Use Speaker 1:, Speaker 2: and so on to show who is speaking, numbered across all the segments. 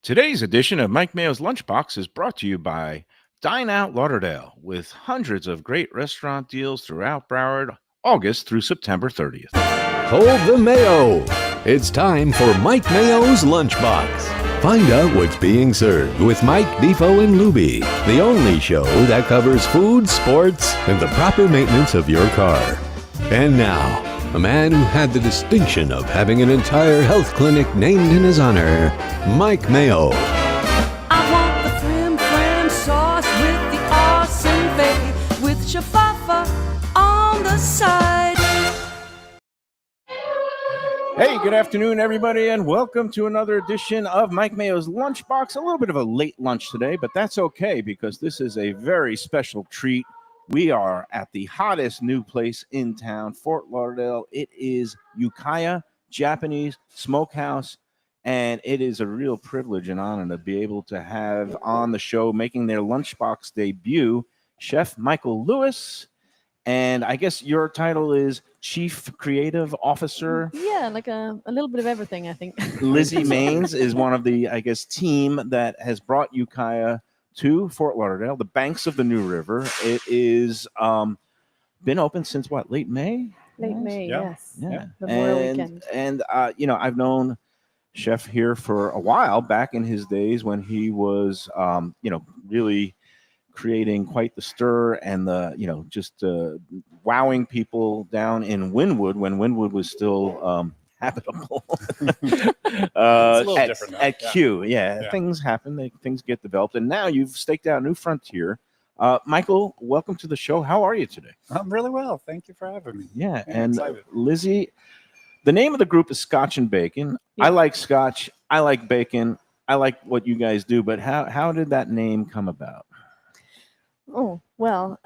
Speaker 1: Today's edition of Mike Mayo's Lunchbox is brought to you by Dine Out Lauderdale, with hundreds of great restaurant deals throughout Broward, August through September 30th.
Speaker 2: Hold the Mayo. It's time for Mike Mayo's Lunchbox. Find out what's being served with Mike, Beefo, and Luby, the only show that covers food, sports, and the proper maintenance of your car. And now, a man who had the distinction of having an entire health clinic named in his honor, Mike Mayo.
Speaker 3: I want the flim flam sauce with the awesome fave, with shafafa on the side.
Speaker 1: Hey, good afternoon, everybody, and welcome to another edition of Mike Mayo's Lunchbox. A little bit of a late lunch today, but that's okay because this is a very special treat. We are at the hottest new place in town, Fort Lauderdale. It is Ukiah Japanese Smokehouse, and it is a real privilege and honor to be able to have on the show, making their Lunchbox debut, Chef Michael Lewis. And I guess your title is Chief Creative Officer.
Speaker 4: Yeah, like a little bit of everything, I think.
Speaker 1: Lizzie Maines is one of the, team that has brought Ukiah to Fort Lauderdale, the banks of the New River. It is been open since what, late May?
Speaker 4: Late May, yes.
Speaker 1: Yeah.
Speaker 4: Memorial weekend.
Speaker 1: And I've known Chef here for a while, back in his days when he was, really creating quite the stir and the, wowing people down in Wynwood when Wynwood was still habitable. At Q. Yeah, things happen. Things get developed. And now you've staked out a new frontier. Michael, welcome to the show. How are you today?
Speaker 5: I'm really well. Thank you for having me.
Speaker 1: Yeah,
Speaker 5: I'm
Speaker 1: and
Speaker 5: excited.
Speaker 1: Lizzie, the name of the group is Scotch and Bacon.
Speaker 4: Yeah.
Speaker 1: I like Scotch. I like bacon. I like what you guys do. But how did that name come about?
Speaker 4: Oh, well,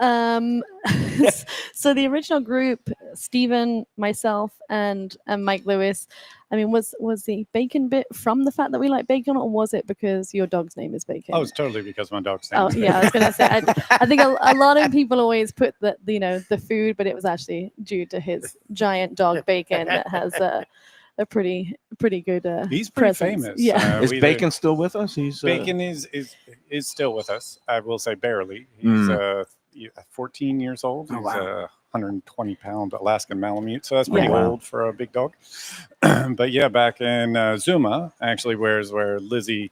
Speaker 4: so the original group, Stephen, myself, and Mike Lewis, I mean, was the bacon bit from the fact that we like bacon, or was it because your dog's name is Bacon?
Speaker 5: Oh, it's totally because my dog's name.
Speaker 4: Oh, yeah, I was going to say, I think a lot of people always put the food, but it was actually due to his giant dog, Bacon, that has a pretty good
Speaker 5: He's pretty
Speaker 4: presence.
Speaker 5: famous.
Speaker 4: Yeah.
Speaker 1: Is Bacon still with us? He's
Speaker 5: Bacon is still with us. I will say barely. He's 14 years old. He's a 120-pound Alaskan Malamute, so that's pretty old for a big dog. But yeah, back in Zuma, actually, where Lizzie,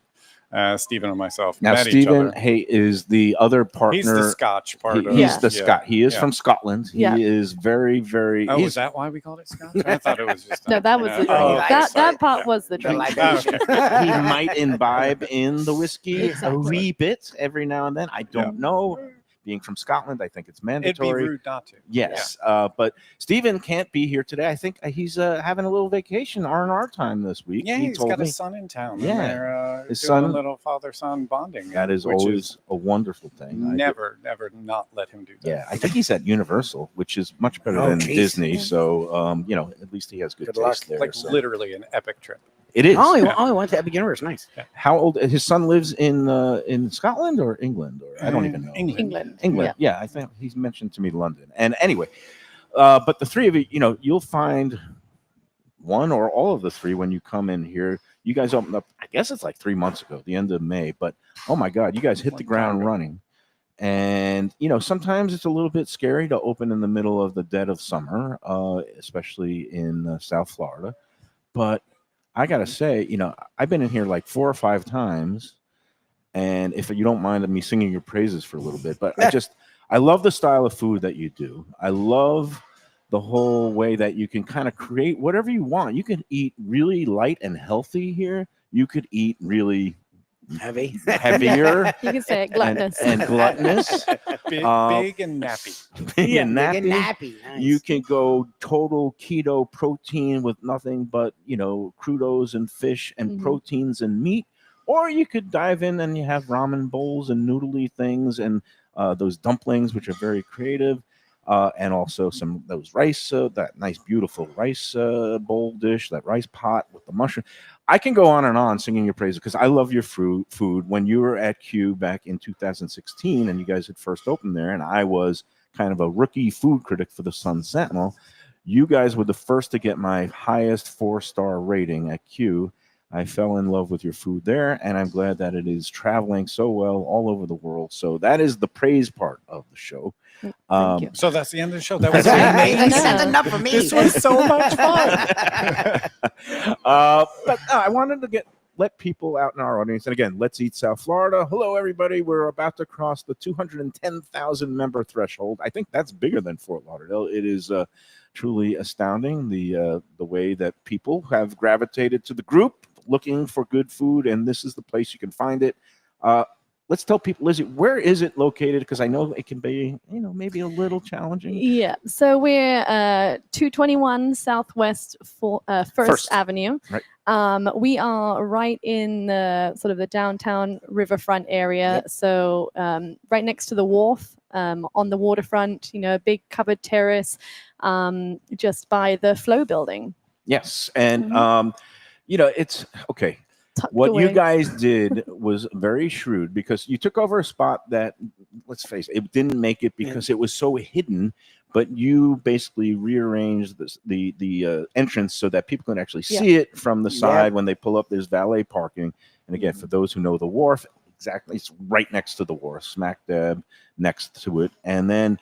Speaker 5: Stephen, and myself met each other.
Speaker 1: Stephen is the other partner.
Speaker 5: He's the Scotch part.
Speaker 1: He's the Scot. He is from Scotland. He
Speaker 4: Yeah.
Speaker 1: is very, very.
Speaker 5: Oh, is that why we called it Scotch? I thought it was just.
Speaker 4: No, that was the drink. That part was the drink.
Speaker 1: He might imbibe in the whiskey a wee bit every now and then. I don't know. Being from Scotland, I think it's mandatory.
Speaker 5: It'd be rude not to.
Speaker 1: Yes, but Stephen can't be here today. I think he's having a little vacation R&R time this week.
Speaker 5: Yeah, he's
Speaker 1: told
Speaker 5: got
Speaker 1: me.
Speaker 5: a son in town.
Speaker 1: Yeah.
Speaker 5: And they're,
Speaker 1: His
Speaker 5: doing
Speaker 1: son-
Speaker 5: a little father-son bonding.
Speaker 1: That is
Speaker 5: which
Speaker 1: always a wonderful thing.
Speaker 5: never not let him do that.
Speaker 1: Yeah, I think he's at Universal, which is much better than Disney. So, at least he has good taste there.
Speaker 5: Like
Speaker 1: so.
Speaker 5: literally an epic trip.
Speaker 1: It is.
Speaker 6: Oh, he went to Epic Universe. Nice.
Speaker 1: How old? His son lives in Scotland or England, or I don't even know.
Speaker 5: England.
Speaker 1: England. Yeah, I think he's mentioned to me London. And anyway, but the three of you, you'll find one or all of the three when you come in here. You guys opened up, I guess it's like 3 months ago, the end of May. But oh my God, you guys hit the ground running. And sometimes it's a little bit scary to open in the middle of the dead of summer, especially in South Florida. But I gotta say, I've been in here like 4 or 5 times, and if you don't mind me singing your praises for a little bit, but I love the style of food that you do. I love the whole way that you can kind of create whatever you want. You can eat really light and healthy here. You could eat really heavier.
Speaker 4: You can say it, gluttonous.
Speaker 1: and gluttonous.
Speaker 5: Big and nappy.
Speaker 1: Big and nappy.
Speaker 6: Big and nappy. Nice.
Speaker 1: You can go total keto protein with nothing but, crudos and fish and proteins and meat. Or you could dive in and you have ramen bowls and noodly things and those dumplings, which are very creative. And also those rice, that nice, beautiful rice bowl dish, that rice pot with the mushroom. I can go on and on singing your praises because I love your food. When you were at Q back in 2016 and you guys had first opened there, and I was kind of a rookie food critic for the Sun Sentinel, you guys were the first to get my highest 4-star rating at Q. I fell in love with your food there, and I'm glad that it is traveling so well all over the world. So that is the praise part of the show.
Speaker 4: Thank you.
Speaker 5: So that's the end of the show. That was
Speaker 4: I
Speaker 5: amazing.
Speaker 4: know.
Speaker 6: That's enough for me.
Speaker 5: This was so much fun.
Speaker 1: But I wanted to let people out in our audience, and again, Let's Eat South Florida. Hello, everybody. We're about to cross the 210,000 member threshold. I think that's bigger than Fort Lauderdale. It is truly astounding the way that people have gravitated to the group looking for good food, and this is the place you can find it. Let's tell people, Lizzie, where is it located? Because I know it can be, maybe a little challenging.
Speaker 4: Yeah, so we're 221 Southwest First Avenue.
Speaker 1: Right.
Speaker 4: We are right in the sort of the downtown riverfront area.
Speaker 6: Yep.
Speaker 4: So right next to the wharf, on the waterfront, a big covered terrace, just by the Flow building.
Speaker 1: Yes, and it's okay.
Speaker 4: Tucked
Speaker 1: What
Speaker 4: away.
Speaker 1: you guys did was very shrewd, because you took over a spot that, let's face it didn't make it because it was so hidden, but you basically rearranged the entrance so that people can actually see it from the side. When they pull up. There's valet parking, and again, for those who know the wharf, exactly, it's right next to the wharf, smack dab next to it. And then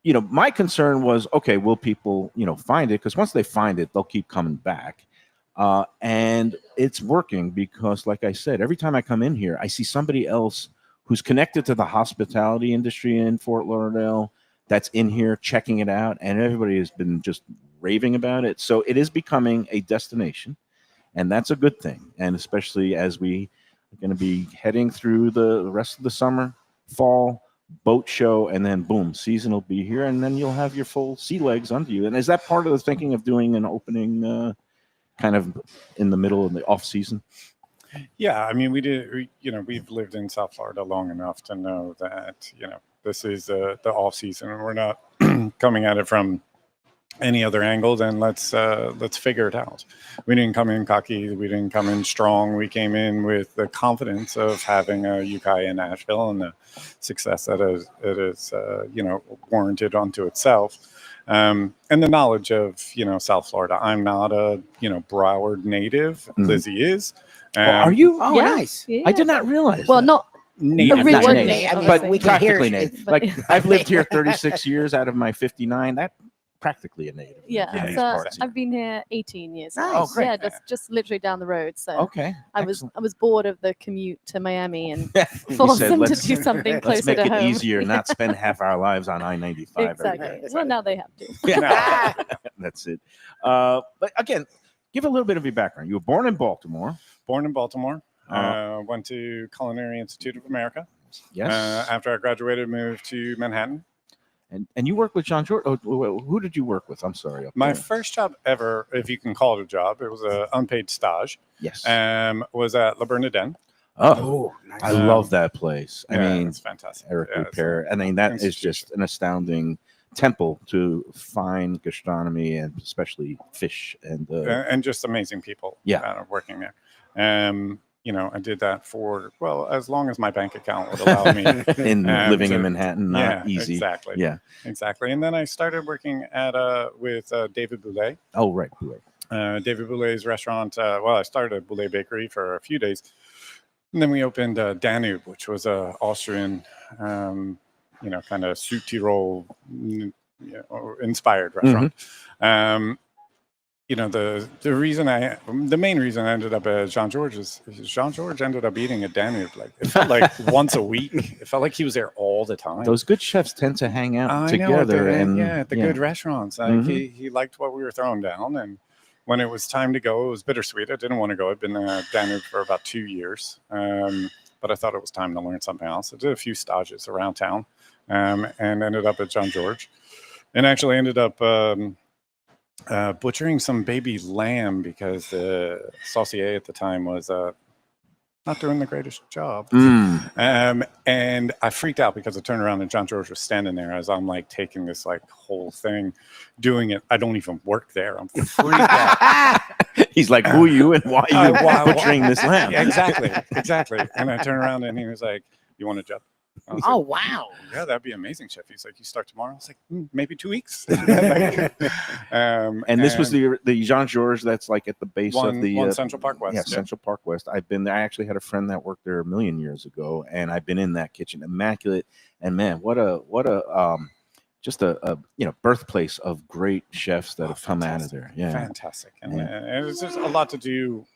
Speaker 1: my concern was, okay, will people find it? Because once they find it, they'll keep coming back. And it's working, because like I said, every time I come in here, I see somebody else who's connected to the hospitality industry in Fort Lauderdale that's in here checking it out, and everybody has been just raving about it. So it is becoming a destination, and that's a good thing. And especially as we are going to be heading through the rest of the summer, fall, boat show, and then boom, season will be here, and then you'll have your full sea legs under you. And is that part of the thinking of doing an opening kind of in the middle of the off season?
Speaker 5: Yeah, I mean, we've lived in South Florida long enough to know that, this is the off season, and we're not coming at it from any other angle. Then let's figure it out. We didn't come in cocky. We didn't come in strong. We came in with the confidence of having a Ukiah in Nashville and the success that it is warranted unto itself. And the knowledge of, South Florida. I'm not a, Broward native. Lizzie is.
Speaker 1: Are you?
Speaker 6: Oh,
Speaker 4: Yeah.
Speaker 6: nice.
Speaker 4: Yeah.
Speaker 1: I did not realize.
Speaker 4: Well,
Speaker 1: that.
Speaker 4: not
Speaker 5: Native.
Speaker 4: originally,
Speaker 6: not native,
Speaker 4: obviously.
Speaker 1: but
Speaker 6: we can hear
Speaker 1: practically
Speaker 6: it.
Speaker 1: native.
Speaker 4: But-
Speaker 1: Like I've lived here 36 years out of my 59. That practically a native.
Speaker 4: Yeah,
Speaker 1: in these
Speaker 4: so
Speaker 1: parts.
Speaker 4: I've been here 18 years.
Speaker 6: Nice.
Speaker 4: now.
Speaker 1: Oh, great.
Speaker 4: Yeah, just literally down the road. So
Speaker 1: Okay.
Speaker 4: I was bored of the commute to Miami and
Speaker 1: You
Speaker 4: forced
Speaker 1: said,
Speaker 4: them to
Speaker 1: let's,
Speaker 4: do something
Speaker 1: let's
Speaker 4: closer
Speaker 1: make
Speaker 4: to
Speaker 1: it
Speaker 4: home.
Speaker 1: easier, not spend half our lives on I-95. every
Speaker 4: Exactly.
Speaker 1: day.
Speaker 4: Well, now they have to.
Speaker 1: Yeah. That's it. But again, give a little bit of your background. You were born in Baltimore.
Speaker 5: Born in Baltimore. Went to Culinary Institute of America.
Speaker 1: Yes.
Speaker 5: After I graduated, moved to Manhattan.
Speaker 1: And you worked with John George. Oh, who did you work with? I'm sorry.
Speaker 5: My
Speaker 1: there.
Speaker 5: first job ever, if you can call it a job, it was an unpaid stage.
Speaker 1: Yes.
Speaker 5: Was at La Bernardin.
Speaker 1: Oh,
Speaker 6: nice.
Speaker 1: I love that place. I mean,
Speaker 5: it's fantastic.
Speaker 1: Eric
Speaker 5: Yeah, it's
Speaker 1: Repair. I
Speaker 5: an
Speaker 1: mean, that is
Speaker 5: institution.
Speaker 1: just an astounding temple to fine gastronomy, and especially fish
Speaker 5: and just amazing people. Working there. I did that for as long as my bank account would allow me.
Speaker 1: in living in Manhattan, not easy.
Speaker 5: Exactly.
Speaker 1: Yeah.
Speaker 5: Exactly. And then I started working at with David Boulay.
Speaker 1: Oh, right. Right.
Speaker 5: David Boulay's restaurant. I started at Boulay Bakery for a few days, and then we opened Danube, which was a Austrian, kind of Südtirol, inspired restaurant. The main reason I ended up at Jean George is Jean George ended up eating at Danube. Like it felt like once a week. It felt like he was there all the time.
Speaker 1: Those good chefs tend to hang out
Speaker 5: I
Speaker 1: together,
Speaker 5: know, at the good restaurants. Like he liked what we were throwing down, and when it was time to go, it was bittersweet. I didn't want to go. I'd been at Danube for about 2 years, but I thought it was time to learn something else. I did a few stages around town, and ended up at Jean George, and actually ended up butchering some baby lamb because the saucier at the time was not doing the greatest job. And I freaked out because I turned around and John George was standing there as I'm like taking this like whole thing, doing it. I don't even work there. I'm freaked out.
Speaker 1: He's like, who are you and why are you butchering this lamb?
Speaker 5: Exactly. And I turned around and he was like, you want a job? I was
Speaker 6: Oh,
Speaker 5: like,
Speaker 6: wow.
Speaker 5: yeah, that'd be amazing, chef. He's like, you start tomorrow? I was like, maybe 2 weeks.
Speaker 1: And this was the Jean Georges that's like at the base of the
Speaker 5: one Central Park West.
Speaker 1: Yeah, Central Park West. I've been there. I actually had a friend that worked there a million years ago, and I've been in that kitchen, immaculate. And man, what a just a birthplace of great chefs that have come out of there. Yeah,
Speaker 5: fantastic. And it's just a lot to do,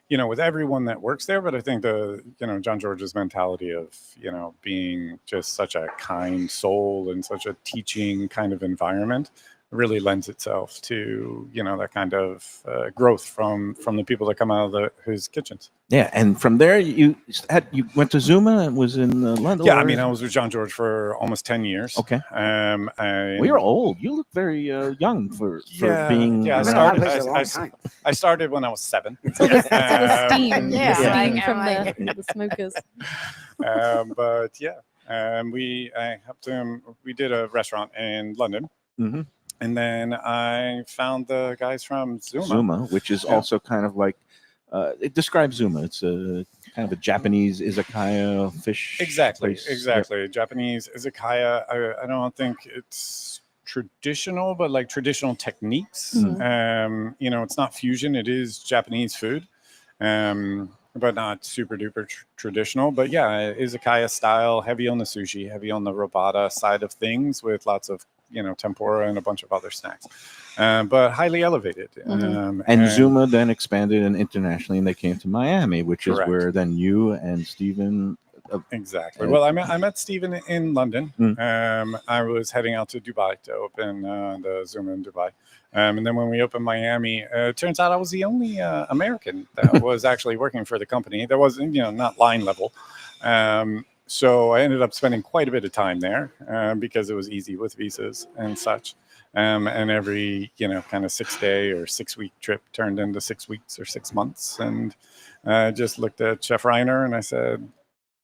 Speaker 5: with everyone that works there. But I think John George's mentality of, being just such a kind soul and such a teaching kind of environment really lends itself to, that kind of growth from the people that come out of his kitchens.
Speaker 1: Yeah, and from there you went to Zuma and was in London.
Speaker 5: Yeah, I mean, I was with Jean George for almost 10 years.
Speaker 1: Okay.
Speaker 5: Well,
Speaker 1: you're old. You look very young for being.
Speaker 5: Yeah, I started when I was 7.
Speaker 4: So the steam,
Speaker 6: Yeah.
Speaker 4: steam
Speaker 6: Yeah.
Speaker 4: from
Speaker 6: Like-
Speaker 4: the smokers.
Speaker 5: But yeah, I helped him. We did a restaurant in London.
Speaker 1: Mm-hmm.
Speaker 5: And then I found the guys from
Speaker 1: Zuma, which is also kind of like, it describes Zuma. It's a kind of a Japanese izakaya fish.
Speaker 5: Exactly.
Speaker 1: Place.
Speaker 5: Japanese izakaya. I don't think it's traditional, but like traditional techniques.
Speaker 1: Mm-hmm.
Speaker 5: It's not fusion. It is Japanese food, but not super duper traditional. But yeah, izakaya style, heavy on the sushi, heavy on the robata side of things, with lots of tempura and a bunch of other snacks, but highly elevated.
Speaker 4: Mm-hmm.
Speaker 1: And Zuma then expanded and internationally, and they came to Miami, which is where then you and Stephen.
Speaker 5: Exactly. Well, I met Stephen in London. I was heading out to Dubai to open the Zuma in Dubai. And then when we opened Miami, it turns out I was the only American that was actually working for the company. There wasn't, not line level. So I ended up spending quite a bit of time there because it was easy with visas and such. And every, kind of 6-day or 6-week trip turned into 6 weeks or 6 months. And I just looked at Chef Reiner and I said,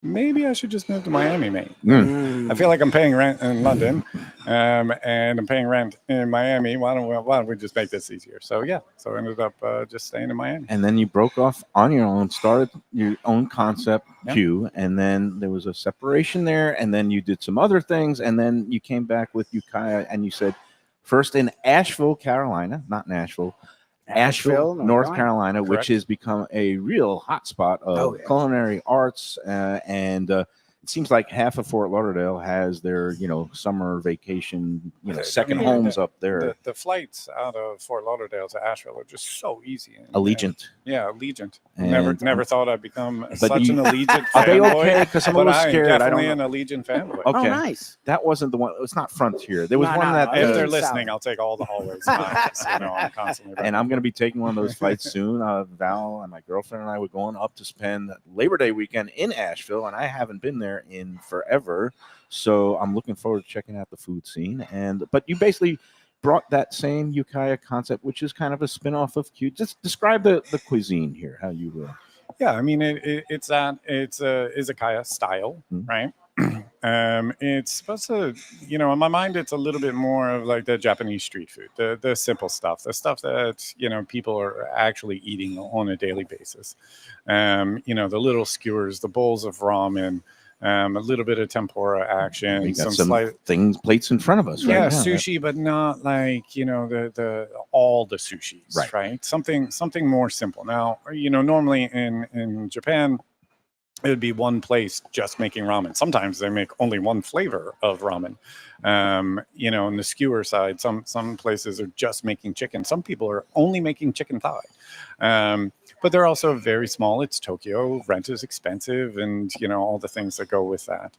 Speaker 5: maybe I should just move to Miami, mate. I feel like I'm paying rent in London and I'm paying rent in Miami. Why don't we just make this easier? So yeah, so I ended up just staying in Miami.
Speaker 1: And then you broke off on your own, started your own concept, Q, and then there was a separation there, and then you did some other things, and then you came back with Ukiah, and you said, first in Asheville, Carolina, not Nashville, Asheville, North Carolina,
Speaker 5: Correct.
Speaker 1: which has become a real hotspot of culinary arts, and it seems like half of Fort Lauderdale has their, summer vacation, second homes up there.
Speaker 5: The flights out of Fort Lauderdale to Asheville are just so easy.
Speaker 1: Allegiant.
Speaker 5: Allegiant.
Speaker 1: And
Speaker 5: Never thought I'd become
Speaker 1: but
Speaker 5: such an Allegiant
Speaker 1: Are they
Speaker 5: fanboy,
Speaker 1: okay? Because I'm a
Speaker 5: but
Speaker 1: little
Speaker 5: I'm
Speaker 1: scared. I don't
Speaker 5: definitely
Speaker 1: know.
Speaker 5: an Allegiant fanboy.
Speaker 1: Okay.
Speaker 6: Oh, nice.
Speaker 1: That wasn't the one. It's not Frontier. There was
Speaker 6: No,
Speaker 1: one
Speaker 6: no,
Speaker 1: that.
Speaker 6: no.
Speaker 5: If they're
Speaker 6: South.
Speaker 5: listening, I'll take all the hallways. I'm constantly.
Speaker 1: And I'm going to be taking one of those flights soon. Val and my girlfriend and I were going up to spend Labor Day weekend in Asheville, and I haven't been there in forever. So I'm looking forward to checking out the food scene. But you basically brought that same Ukiah concept, which is kind of a spin-off of Q. Just describe the cuisine here, how you will.
Speaker 5: Yeah, I mean it's a izakaya style, right? It's supposed to, in my mind, it's a little bit more of like the Japanese street food, the simple stuff, the stuff that, people are actually eating on a daily basis. The little skewers, the bowls of ramen, a little bit of tempura action,
Speaker 1: We got some plates in front of us, right?
Speaker 5: Yeah,
Speaker 1: now.
Speaker 5: sushi, but not like, the all the sushis, right? Something more simple. Now, normally in Japan, it would be one place just making ramen. Sometimes they make only one flavor of ramen. On the skewer side, some places are just making chicken. Some people are only making chicken thigh. But they're also very small. It's Tokyo. Rent is expensive, and all the things that go with that.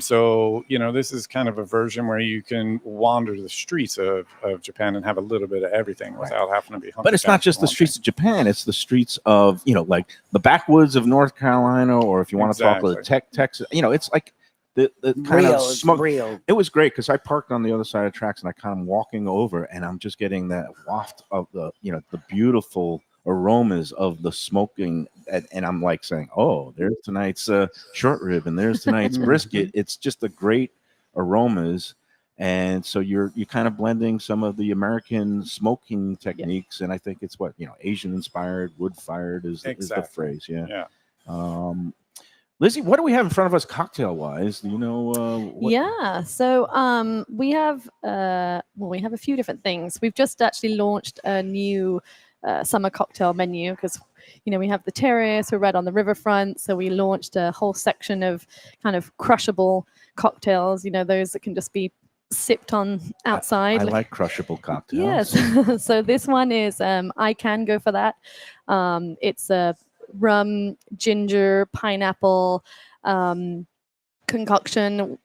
Speaker 5: So this is kind of a version where you can wander the streets of Japan and have a little bit of everything without having to be hungry.
Speaker 1: But it's not just the streets of Japan. It's the streets of, like the backwoods of North Carolina, or if you want to talk about Texas, it's like the kind of smoke. It was great because I parked on the other side of the tracks and I kind of walking over and I'm just getting that waft of the beautiful aromas of the smoking, and I'm like saying, oh, there's tonight's short rib and there's tonight's brisket. It's just the great aromas, and so you're kind of blending some of the American smoking techniques, and I think it's Asian inspired, wood fired is the phrase. Lizzie, what do we have in front of us cocktail wise? Do you know?
Speaker 4: Yeah, so we have we have a few different things. We've just actually launched a new summer cocktail menu because we have the terrace. We're right on the riverfront, so we launched a whole section of kind of crushable cocktails. Those that can just be sipped on outside.
Speaker 1: I like crushable cocktails.
Speaker 4: Yes. So this one is I can go for that. It's a rum, ginger, pineapple concoction.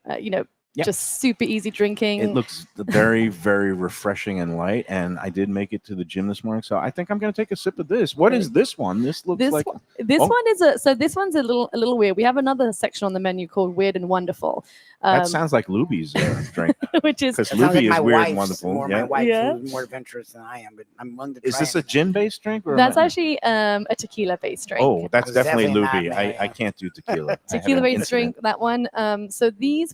Speaker 1: Yep.
Speaker 4: Just super easy drinking.
Speaker 1: It looks very, very refreshing and light. And I did make it to the gym this morning, so I think I'm going to take a sip of this. What is this one? This looks like
Speaker 4: this one is this one's a little weird. We have another section on the menu called Weird and Wonderful.
Speaker 1: That sounds like Luby's drink,
Speaker 4: which is
Speaker 1: because
Speaker 6: Sounds
Speaker 1: Luby
Speaker 6: my
Speaker 1: is weird
Speaker 6: wife's
Speaker 1: and wonderful.
Speaker 6: More
Speaker 1: Yeah.
Speaker 6: my wife
Speaker 4: Yeah.
Speaker 6: who's more adventurous than I am, but I'm willing to try
Speaker 1: Is this
Speaker 6: it.
Speaker 1: a gin-based drink? Or
Speaker 4: that's actually a tequila-based drink.
Speaker 1: Oh, that's
Speaker 6: It's
Speaker 1: definitely
Speaker 6: definitely
Speaker 1: Luby.
Speaker 6: not
Speaker 1: I
Speaker 6: Mayo.
Speaker 1: can't do tequila. I had an
Speaker 4: Tequila-based
Speaker 1: incident.
Speaker 4: drink, that one. So these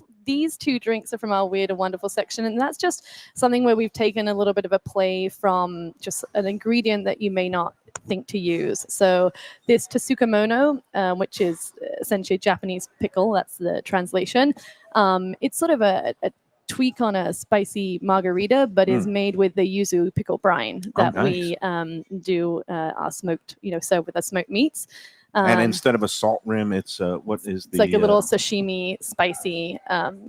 Speaker 4: two drinks are from our Weird and Wonderful section, and that's just something where we've taken a little bit of a play from just an ingredient that you may not think to use. So this Tsukamono, which is essentially a Japanese pickle, that's the translation. It's sort of a tweak on a spicy margarita, but is made with the yuzu pickle brine that we do our smoked, serve with our smoked meats.
Speaker 1: And instead of a salt rim, it's what is the?
Speaker 4: It's like a little sashimi spicy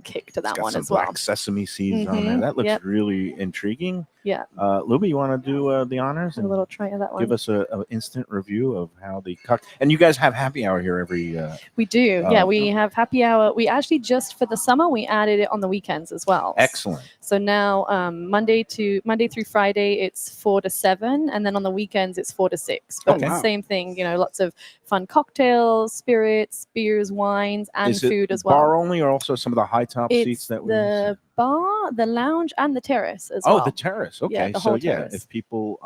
Speaker 4: kick to that
Speaker 1: got
Speaker 4: one
Speaker 1: some
Speaker 4: as well.
Speaker 1: black sesame seeds on there.
Speaker 4: Mhm.
Speaker 1: That looks
Speaker 4: Yep.
Speaker 1: really intriguing.
Speaker 4: Yeah,
Speaker 1: Luby, you want to do the honors
Speaker 4: have a
Speaker 1: and
Speaker 4: little try of that one.
Speaker 1: give us an instant review of how the and you guys have happy hour here every.
Speaker 4: We do. Yeah, we have happy hour. We actually just for the summer we added it on the weekends as well.
Speaker 1: Excellent.
Speaker 4: So now Monday through Friday it's 4 to 7, and then on the weekends it's 4 to 6. But
Speaker 1: Okay.
Speaker 4: same thing, lots of fun cocktails, spirits, beers, wines, and
Speaker 1: Is it
Speaker 4: food as well.
Speaker 1: bar only, or also some of the high top
Speaker 4: It's
Speaker 1: seats that we?
Speaker 4: the bar, the lounge, and the terrace as
Speaker 1: Oh,
Speaker 4: well.
Speaker 1: the terrace. Okay,
Speaker 4: Yeah, the
Speaker 1: so
Speaker 4: whole
Speaker 1: yeah,
Speaker 4: terrace.
Speaker 1: if people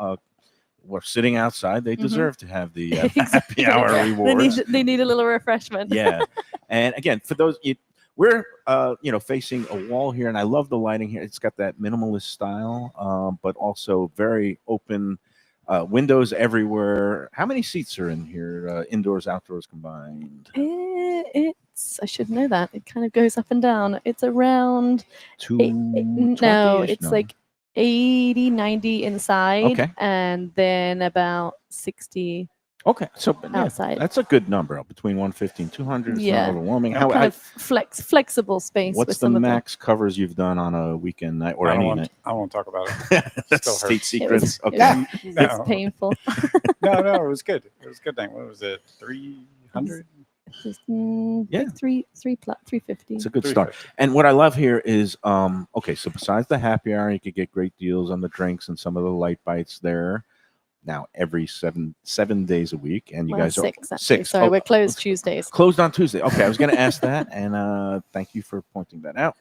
Speaker 1: were sitting outside, they
Speaker 4: Mhm.
Speaker 1: deserve to have the
Speaker 4: Exactly.
Speaker 1: happy hour
Speaker 4: They
Speaker 1: rewards.
Speaker 4: need a little refreshment.
Speaker 1: Yeah, and again, for those we're facing a wall here, and I love the lighting here. It's got that minimalist style, but also very open windows everywhere. How many seats are in here, indoors, outdoors combined?
Speaker 4: I should know that. It kind of goes up and down. It's around no,
Speaker 1: 220-ish?
Speaker 4: it's like 80, 90 inside,
Speaker 1: Okay.
Speaker 4: and then about 60
Speaker 1: Okay, so yeah,
Speaker 4: outside.
Speaker 1: that's a good number, between 150 and 200. It's
Speaker 4: Yeah.
Speaker 1: not overwhelming.
Speaker 4: kind of flexible space.
Speaker 1: What's
Speaker 4: with
Speaker 1: the
Speaker 4: some of them.
Speaker 1: max covers you've done on a weekend night or
Speaker 5: I don't
Speaker 1: any
Speaker 5: want,
Speaker 1: night?
Speaker 5: I won't talk about it.
Speaker 1: That's
Speaker 5: Still
Speaker 1: state
Speaker 5: hurts.
Speaker 1: secrets.
Speaker 4: It was-
Speaker 1: Okay.
Speaker 4: It's painful.
Speaker 5: no, it was good. It was a good night. What was it? 300?
Speaker 4: Just,
Speaker 1: Yeah.
Speaker 4: like 350.
Speaker 1: It's a good start. And what I love here is, okay, so besides the happy hour, you could get great deals on the drinks and some of the light bites there. Now every seven days a week, and you
Speaker 4: Well,
Speaker 1: guys
Speaker 4: 6,
Speaker 1: are
Speaker 4: actually.
Speaker 1: 6.
Speaker 4: Sorry,
Speaker 1: Oh,
Speaker 4: we're closed Tuesdays.
Speaker 1: closed on Tuesday. Okay, I was going to ask that, and thank you for pointing that out.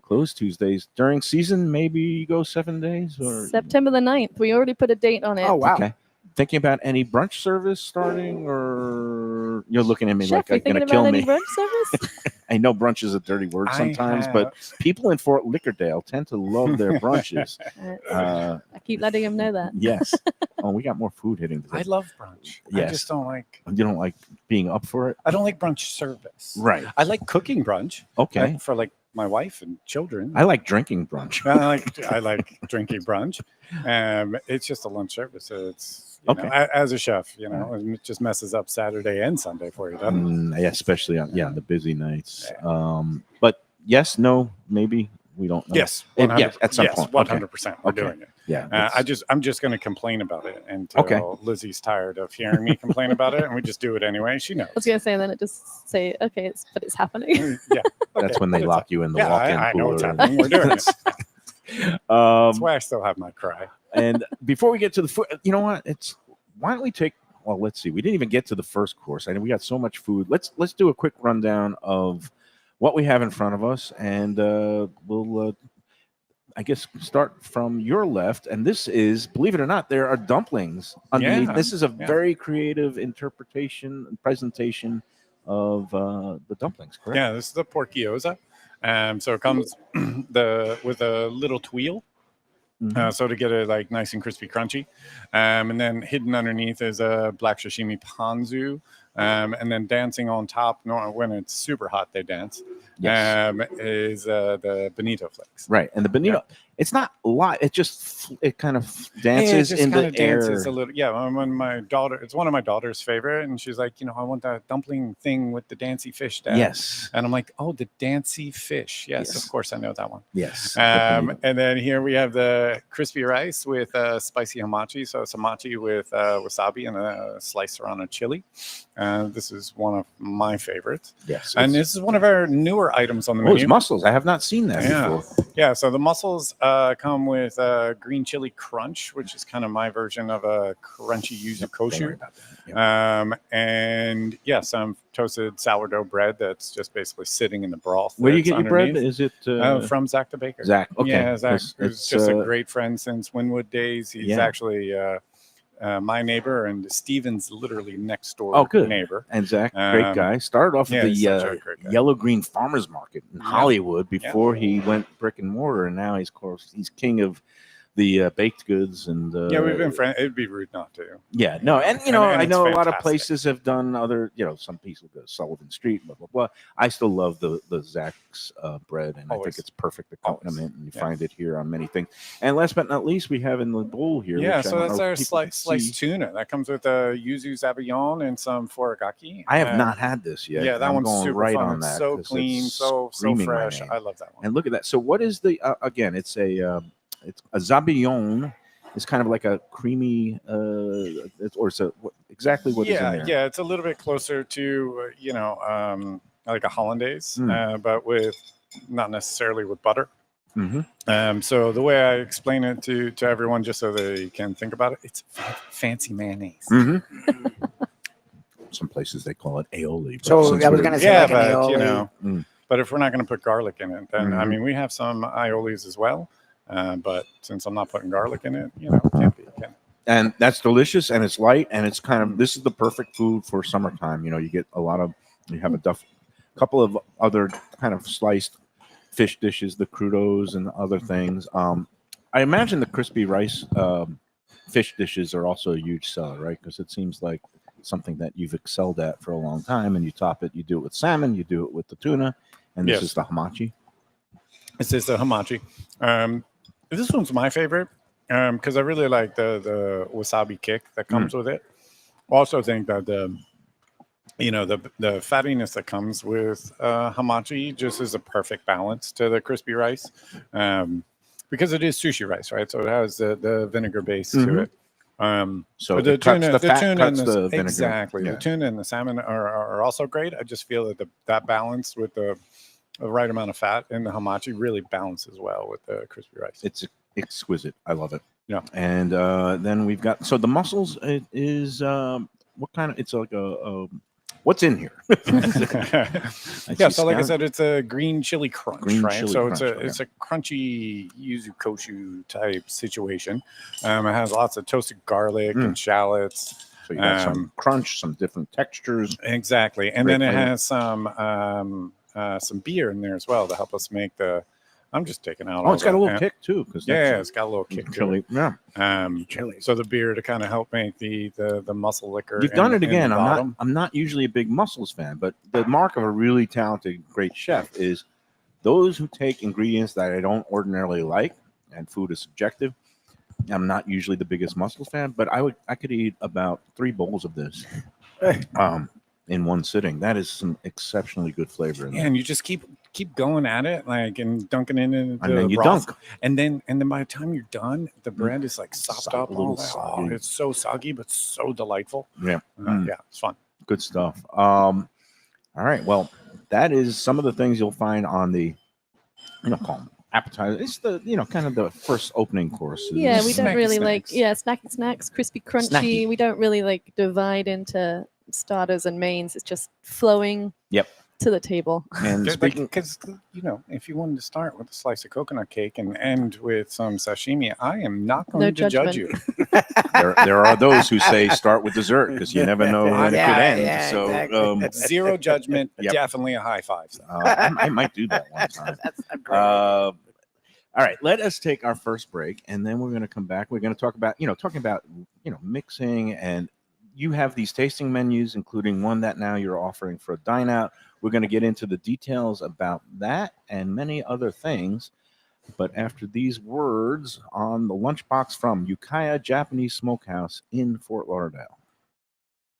Speaker 1: Closed Tuesdays during season. Maybe you go 7 days or
Speaker 4: September the 9th. We already put a date on it.
Speaker 6: Oh wow!
Speaker 1: Okay. Thinking about any brunch service starting, or you're looking at me
Speaker 4: Chef,
Speaker 1: like
Speaker 4: you
Speaker 1: you're
Speaker 4: thinking
Speaker 1: gonna
Speaker 4: about
Speaker 1: kill
Speaker 4: any
Speaker 1: me.
Speaker 4: brunch service?
Speaker 1: I know brunch is a dirty word sometimes, but people in Fort Lauderdale tend to love their brunches.
Speaker 4: I keep letting him know that.
Speaker 1: Yes. Oh, we got more food hitting.
Speaker 5: I love brunch. I
Speaker 1: Yes.
Speaker 5: just don't like.
Speaker 1: You don't like being up for it,
Speaker 5: I don't like brunch service.
Speaker 1: right?
Speaker 5: I like cooking brunch.
Speaker 1: Okay.
Speaker 5: For like my wife and children.
Speaker 1: I like drinking brunch.
Speaker 5: I like drinking brunch. It's just a lunch service. So it's you
Speaker 1: Okay.
Speaker 5: know, as a chef, it just messes up Saturday and Sunday for you, doesn't it?
Speaker 1: Yeah, especially on the busy nights. But yes, no, maybe we don't know.
Speaker 5: Yes,
Speaker 1: Yeah, at some point.
Speaker 5: 100%. We're
Speaker 1: Okay.
Speaker 5: doing it.
Speaker 1: Yeah.
Speaker 5: I'm just going to complain about it until Lizzie's tired of hearing me complain about it, and we just do it anyway. She knows.
Speaker 4: I was gonna say, and then it just say, okay, but it's happening.
Speaker 5: Yeah,
Speaker 1: That's when they lock you in the
Speaker 5: Yeah,
Speaker 1: walk-in
Speaker 5: I know what's
Speaker 1: cooler.
Speaker 5: happening. We're doing it. That's why I still have my cry.
Speaker 1: And before we get to the food, you know what? Why don't we take? Well, let's see. We didn't even get to the first course. I know we got so much food. Let's do a quick rundown of what we have in front of us, and we'll, I guess, start from your left. And this is, believe it or not, there are dumplings underneath.
Speaker 5: Yeah,
Speaker 1: This is a very creative interpretation and presentation of the dumplings. Correct?
Speaker 5: Yeah, this is the pork gyoza. So it comes with a little tuile. So to get it like nice and crispy, crunchy, and then hidden underneath is a black sashimi ponzu And then dancing on top, when it's super hot, they dance.
Speaker 1: Yes.
Speaker 5: Is the bonito flakes.
Speaker 1: Right, and the bonito, it's not a lot. It kind of dances in the air.
Speaker 5: Dances a little. Yeah, when my daughter, it's one of my daughter's favorite, and she's like, I want that dumpling thing with the dancy fish, Dad.
Speaker 1: Yes.
Speaker 5: And I'm like, oh, the dancy fish. Yes, of course I know that one.
Speaker 1: Yes.
Speaker 5: And then here we have the crispy rice with spicy hamachi. So it's hamachi with wasabi and a slice around a chili. This is one of my favorites.
Speaker 1: Yes.
Speaker 5: And this is one of our newer items on the menu.
Speaker 1: It's mussels. I have not seen that before.
Speaker 5: Yeah, so the mussels come with green chili crunch, which is kind of my version of a crunchy yuzu koshu. And some toasted sourdough bread that's just basically sitting in the broth.
Speaker 1: Where do you get your bread? Is it
Speaker 5: from Zach the Baker?
Speaker 1: Zach, okay.
Speaker 5: Yeah, Zach is just a great friend since Wynwood days. He's actually my neighbor, and Steven's literally next door neighbor.
Speaker 1: And Zach, great guy. Started off at the Yellow Green Farmers Market in Hollywood before he went brick and mortar, and now he's king of the baked goods. And
Speaker 5: we've been friends. It'd be rude not to.
Speaker 1: Yeah, no, and I know a lot of places have done other, some people go Sullivan Street, blah blah blah. I still love the Zach's bread, and I think it's perfect accompaniment, and you find it here on many things. And last but not least, we have in the bowl here.
Speaker 5: Yeah, so that's our sliced tuna that comes with a yuzu zabillon and some furigaki.
Speaker 1: I have not had this yet.
Speaker 5: Yeah, that one's super
Speaker 1: right
Speaker 5: fun.
Speaker 1: on that.
Speaker 5: So clean, so fresh. I love that one.
Speaker 1: And look at that. So what is the again? It's a zabillon. It's kind of like a creamy, exactly what is in there?
Speaker 5: Yeah, it's a little bit closer to like a hollandaise, but with not necessarily with butter.
Speaker 1: Mm-hmm.
Speaker 5: So the way I explain it to everyone, just so they can think about it, it's fancy mayonnaise.
Speaker 1: Mm-hmm. Some places they call it aioli.
Speaker 6: So I was going to say, aioli.
Speaker 5: But if we're not going to put garlic in it, then I mean, we have some aiolis as well. But since I'm not putting garlic in it, can't be.
Speaker 1: And that's delicious, and it's light, and it's this is the perfect food for summertime. You get you have a couple of other kind of sliced fish dishes, the crudos and other things. I imagine the crispy rice fish dishes are also a huge seller, right? Because it seems like something that you've excelled at for a long time, and you top it. You do it with salmon, you do it with the tuna, and this is the hamachi.
Speaker 5: This is the hamachi. This one's my favorite because I really like the wasabi kick that comes with it. Also think that the fattiness that comes with hamachi just is a perfect balance to the crispy rice because it is sushi rice, right? So it has the vinegar base to it.
Speaker 1: So
Speaker 5: the tuna,
Speaker 1: cuts the vinegar.
Speaker 5: Exactly. Yeah. The tuna and the salmon are also great. I just feel that that balance with the right amount of fat in the hamachi really balances well with the crispy rice.
Speaker 1: It's exquisite. I love it.
Speaker 5: Yeah.
Speaker 1: And then we've got the mussels. It is what kind of? It's like a what's in here?
Speaker 5: So like I said, it's a green chili crunch, right? It's a crunchy yuzu koshu type situation. It has lots of toasted garlic and shallots.
Speaker 1: So you got some crunch, some different textures.
Speaker 5: Exactly, and then it has some beer in there as well to help us make the. I'm just taking out.
Speaker 1: Oh, it's got a little kick too, because
Speaker 5: it's got a little kick.
Speaker 1: Chili,
Speaker 5: chili. So the beer to kind of help make the mussel liquor.
Speaker 1: You've done it again. I'm not usually a big mussels fan, but the mark of a really talented, great chef is those who take ingredients that I don't ordinarily like, and food is subjective. I'm not usually the biggest mussels fan, but I could eat about 3 bowls of this. In one sitting. That is some exceptionally good flavor in there.
Speaker 5: And you just keep going at it, and dunking it into
Speaker 1: and then you
Speaker 5: broth.
Speaker 1: dunk.
Speaker 5: And then by the time you're done, the bread is like sopped up. It's so soggy, but so delightful.
Speaker 1: Yeah.
Speaker 5: It's fun.
Speaker 1: Good stuff. All right. Well, that is some of the things you'll find on the, call them appetizer. It's the, kind of the first opening course.
Speaker 4: Yeah, we don't really snacky snacks, crispy, crunchy. Snacky. We don't really divide into starters and mains. It's just flowing to the table.
Speaker 5: And because if you wanted to start with a slice of coconut cake and end with some sashimi, I am not going to judge you.
Speaker 1: there are those who say start with dessert because you never know when it could end.
Speaker 6: Exactly.
Speaker 5: Zero judgment. Definitely a high five.
Speaker 1: I might do that one time.
Speaker 6: That's a great
Speaker 1: all right, let us take our first break, and then we're going to come back. We're going to talk about, mixing and you have these tasting menus, including one that now you're offering for a dine out. We're going to get into the details about that and many other things. But after these words on the Lunchbox from Ukiah Japanese Smokehouse in Fort Lauderdale.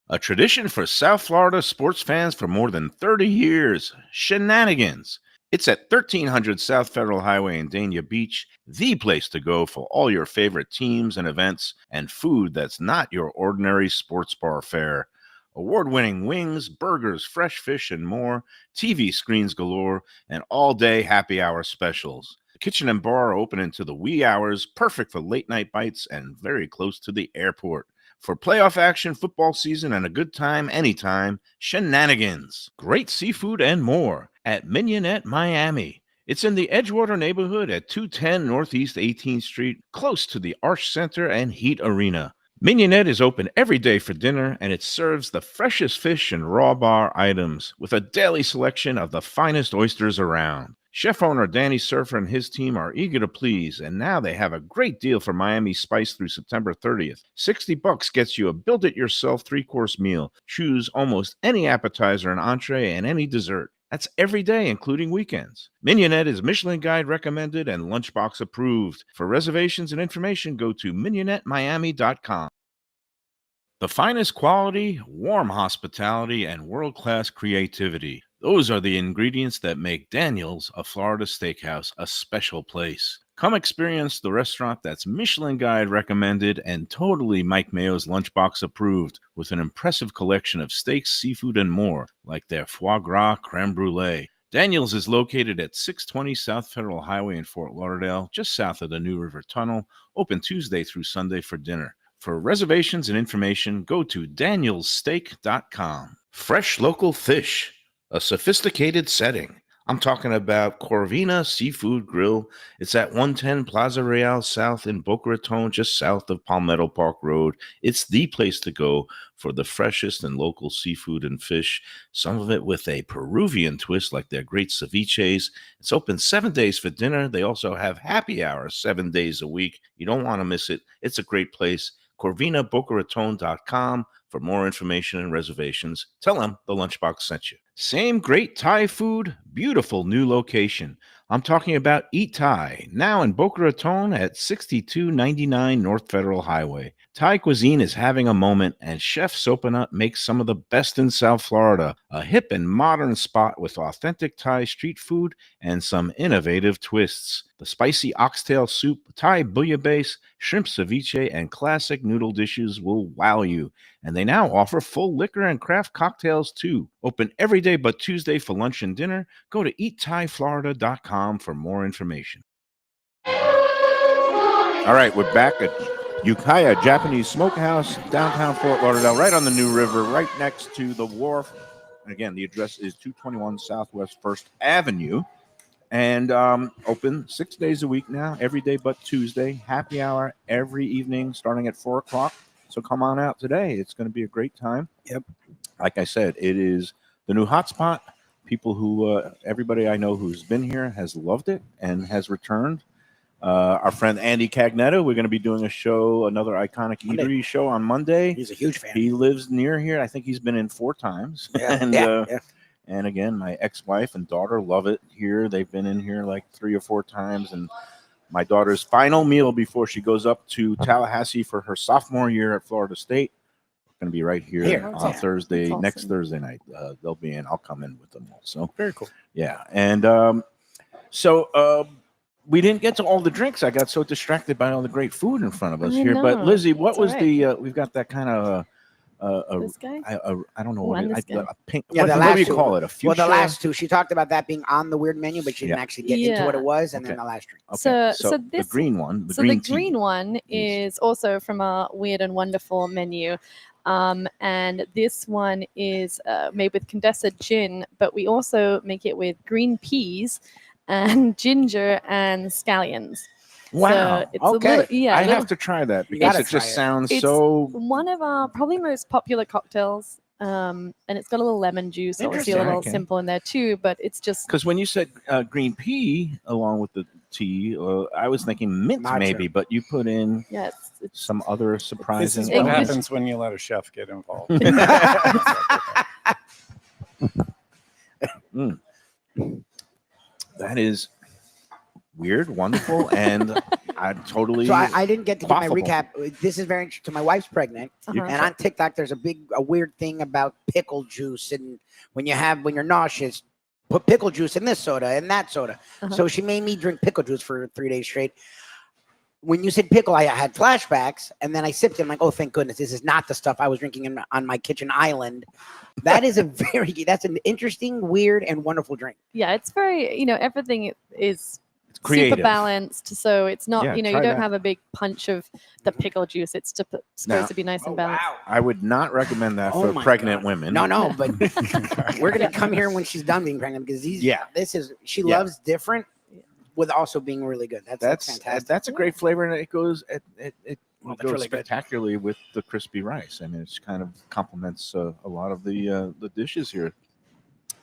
Speaker 1: A tradition for South Florida sports fans for more than 30 years, Shenanigans. It's at 1300 South Federal Highway in Dania Beach, the place to go for all your favorite teams and events and food that's not your ordinary sports bar fare. Award-winning wings, burgers, fresh fish, and more, TV screens galore, and all-day happy hour specials. The kitchen and bar are open into the wee hours, perfect for late-night bites and very close to the airport. For playoff action, football season, and a good time anytime, Shenanigans. Great seafood and more at Mignonette, Miami. It's in the Edgewater neighborhood at 210 Northeast 18th Street, close to the Arch Center and Heat Arena. Mignonette is open every day for dinner, and it serves the freshest fish and raw bar items with a daily selection of the finest oysters around. Chef owner Danny Surfer and his team are eager to please, and now they have a great deal for Miami Spice through September 30th. $60 gets you a build-it-yourself 3-course meal. Choose almost any appetizer and entree and any dessert. That's every day, including weekends. Mignonette is Michelin Guide recommended and Lunchbox approved. For reservations and information, go to mignonnettemiami.com. The finest quality, warm hospitality, and world-class creativity. Those are the ingredients that make Daniel's, a Florida steakhouse, a special place. Come experience the restaurant that's Michelin Guide recommended and totally Mike Mayo's Lunchbox approved, with an impressive collection of steaks, seafood, and more, like their foie gras creme brulee. Daniel's is located at 620 South Federal Highway in Fort Lauderdale, just south of the New River Tunnel, open Tuesday through Sunday for dinner. For reservations and information, go to danielssteak.com. Fresh local fish, a sophisticated setting. I'm talking about Corvina Seafood Grill. It's at 110 Plaza Real South in Boca Raton, just south of Palmetto Park Road. It's the place to go for the freshest and local seafood and fish, some of it with a Peruvian twist like their great ceviches. It's open 7 days for dinner. They also have happy hours 7 days a week. You don't want to miss it. It's a great place. CorvinaBocaRaton.com for more information and reservations. Tell them the Lunchbox sent you. Same great Thai food, beautiful new location. I'm talking about Eat Thai, now in Boca Raton at 6299 North Federal Highway. Thai cuisine is having a moment, and Chef Sopanut makes some of the best in South Florida. A hip and modern spot with authentic Thai street food and some innovative twists. The spicy oxtail soup, Thai bouillabaisse, shrimp ceviche, and classic noodle dishes will wow you. And they now offer full liquor and craft cocktails too. Open every day but Tuesday for lunch and dinner. Go to eatthaiflorida.com for more information. All right, we're back at Ukiah Japanese Smokehouse, downtown Fort Lauderdale, right on the New River, right next to the wharf. Again, the address is 221 Southwest 1st Avenue. And open 6 days a week now, every day but Tuesday. Happy hour every evening starting at 4 o'clock. So come on out today. It's going to be a great time.
Speaker 6: Yep.
Speaker 1: Like I said, it is the new hotspot. People who, everybody I know who's been here has loved it and has returned. Our friend Andy Cagnetta, we're going to be doing a show, another iconic eatery show on Monday.
Speaker 6: He's a huge fan.
Speaker 1: He lives near here. I think he's been in 4 times.
Speaker 6: Yeah,
Speaker 1: And again, my ex-wife and daughter love it here. They've been in here like 3 or 4 times. And my daughter's final meal before she goes up to Tallahassee for her sophomore year at Florida State. Going to be right here on Thursday,
Speaker 4: awesome.
Speaker 1: next Thursday night. They'll be in. I'll come in with them also.
Speaker 6: Very cool.
Speaker 1: Yeah. And so we didn't get to all the drinks. I got so distracted by all the great food in front of us here. But Lizzie, what was the, we've got that kind of,
Speaker 4: This guy?
Speaker 1: I don't know what it is. A pink.
Speaker 6: Yeah,
Speaker 1: What do you call it? A fuchsia?
Speaker 6: Well, the last two, she talked about that being on the weird menu, but she didn't actually get into what it was, and then the last drink.
Speaker 1: Okay.
Speaker 4: So
Speaker 1: the green one.
Speaker 4: The green one is also from our Weird and Wonderful menu. And this one is made with condensed gin, but we also make it with green peas and ginger and scallions.
Speaker 1: Wow.
Speaker 4: So it's a little,
Speaker 1: I have to try that because it just sounds so.
Speaker 4: One of our probably most popular cocktails. And it's got a little lemon juice, obviously a little simple in there too, but it's just
Speaker 1: because when you said green pea along with the tea, I was thinking mint maybe, but you put in some other surprising.
Speaker 5: This is what
Speaker 1: elements.
Speaker 5: happens when you let a chef get involved.
Speaker 1: That is weird, wonderful, and I totally.
Speaker 6: So I didn't get to give my
Speaker 1: quaffable.
Speaker 6: recap. This is very interesting. So my wife's pregnant,
Speaker 4: Uh-huh.
Speaker 6: and on TikTok there's a weird thing about pickle juice, and when you're nauseous, put pickle juice in this soda and that soda.
Speaker 4: Uh-huh.
Speaker 6: So she made me drink pickle juice for 3 days straight. When you said pickle, I had flashbacks, and then I sipped it. I'm like, oh, thank goodness, this is not the stuff I was drinking on my kitchen island. That is that's an interesting, weird, and wonderful drink.
Speaker 4: Yeah, it's very, everything is
Speaker 1: It's creative.
Speaker 4: super balanced. So it's not,
Speaker 1: Yeah,
Speaker 4: you
Speaker 1: try
Speaker 4: don't
Speaker 1: that.
Speaker 4: have a big punch of the pickle juice. It's supposed
Speaker 1: Now-
Speaker 4: to be nice and balanced.
Speaker 1: I would not recommend that
Speaker 6: Oh
Speaker 1: for
Speaker 6: my
Speaker 1: pregnant
Speaker 6: God.
Speaker 1: women.
Speaker 6: No, but we're gonna come here when she's done being pregnant because she
Speaker 1: Yeah.
Speaker 6: loves different, with also being really good. That's fantastic.
Speaker 1: That's a great flavor, and it goes it
Speaker 6: Well, that's
Speaker 1: goes
Speaker 6: really good.
Speaker 1: spectacularly with the crispy rice. I mean, it's kind of complements a lot of the dishes here.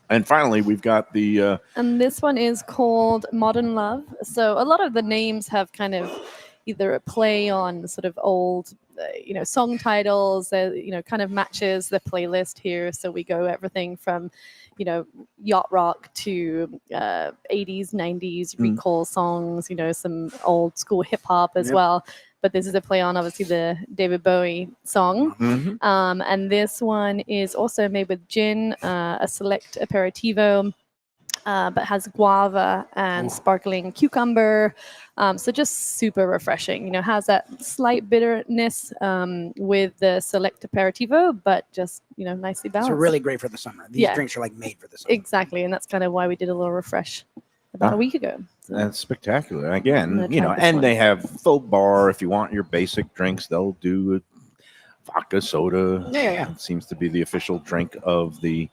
Speaker 1: And finally, we've got the
Speaker 4: And this one is called Modern Love. So a lot of the names have kind of either a play on sort of old, song titles, kind of matches the playlist here. So we go everything from, yacht rock to 80s, 90s recall songs, some old school hip hop as well. But this is a play on obviously the David Bowie song. And this one is also made with gin, a select aperitivo, but has guava and sparkling cucumber. So just super refreshing. Has that slight bitterness with the select aperitivo, but just, nicely balanced.
Speaker 6: So really great for the summer. These drinks are like made for the summer.
Speaker 4: Exactly. And that's kind of why we did a little refresh about a week ago. So
Speaker 1: that's spectacular. Again,
Speaker 4: I'm gonna try this
Speaker 1: and
Speaker 4: one.
Speaker 1: they have faux bar. If you want your basic drinks, they'll do a vodka soda.
Speaker 6: Yeah.
Speaker 1: It seems to be the official drink of the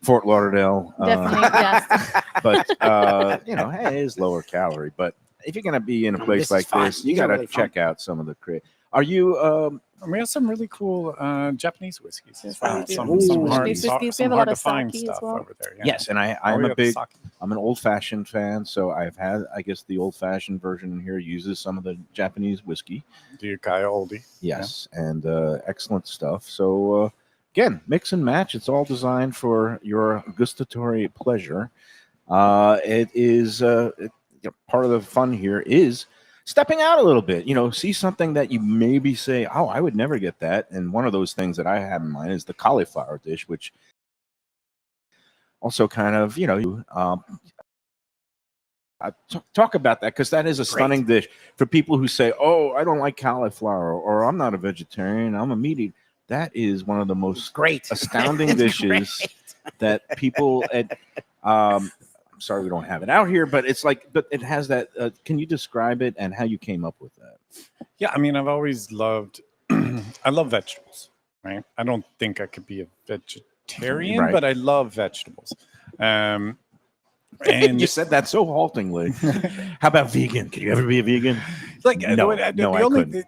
Speaker 1: Fort Lauderdale.
Speaker 4: Definitely, yes.
Speaker 1: But hey, it is lower calorie. But if you're gonna be in a place
Speaker 6: This is
Speaker 1: like
Speaker 6: fun.
Speaker 1: this, you
Speaker 6: These are
Speaker 1: gotta
Speaker 6: really fun.
Speaker 1: check out some of the Are you?
Speaker 5: We have some really cool Japanese whiskeys as
Speaker 4: Yes,
Speaker 5: well.
Speaker 4: we do.
Speaker 5: Some
Speaker 6: Ooh.
Speaker 5: hard,
Speaker 4: Japanese whiskeys. We
Speaker 5: some
Speaker 4: have a lot
Speaker 5: hard
Speaker 4: of
Speaker 5: to find
Speaker 4: sake as
Speaker 5: stuff
Speaker 4: well.
Speaker 5: over there. Yeah.
Speaker 1: Yes, and
Speaker 5: Oh,
Speaker 1: I'm
Speaker 5: we
Speaker 1: a
Speaker 5: got the
Speaker 1: big.
Speaker 5: sake.
Speaker 1: I'm an old-fashioned fan, so I've had. I guess the old-fashioned version here uses some of the Japanese whiskey.
Speaker 5: The Ukiah oldie.
Speaker 1: Yes, and excellent stuff. So again, mix and match. It's all designed for your gustatory pleasure. It is part of the fun here is stepping out a little bit. See something that you maybe say, "Oh, I would never get that." And one of those things that I have in mind is the cauliflower dish, which also kind of talk about that because that is a stunning dish for people who say, "Oh, I don't like cauliflower," or "I'm not a vegetarian, I'm a meat eater." That is one of the most
Speaker 6: Great.
Speaker 1: astounding
Speaker 6: It's
Speaker 1: dishes
Speaker 6: great.
Speaker 1: that people at. I'm sorry we don't have it out here, but it's like, but it has that. Can you describe it and how you came up with that?
Speaker 5: Yeah, I mean, I've always loved. I love vegetables. Right. I don't think I could be a vegetarian,
Speaker 1: Right.
Speaker 5: but I love vegetables. And
Speaker 1: You said that so haltingly. How about vegan? Can you ever be a vegan?
Speaker 5: like
Speaker 1: No,
Speaker 5: I
Speaker 1: couldn't.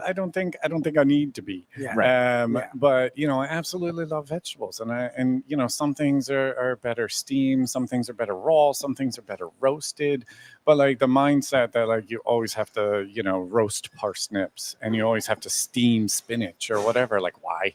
Speaker 5: I don't think I need to be.
Speaker 6: Yeah.
Speaker 1: Right.
Speaker 5: But I absolutely love vegetables, and some things are better steamed, some things are better raw, some things are better roasted. But like the mindset that like you always have to roast parsnips and you always have to steam spinach or whatever, like why?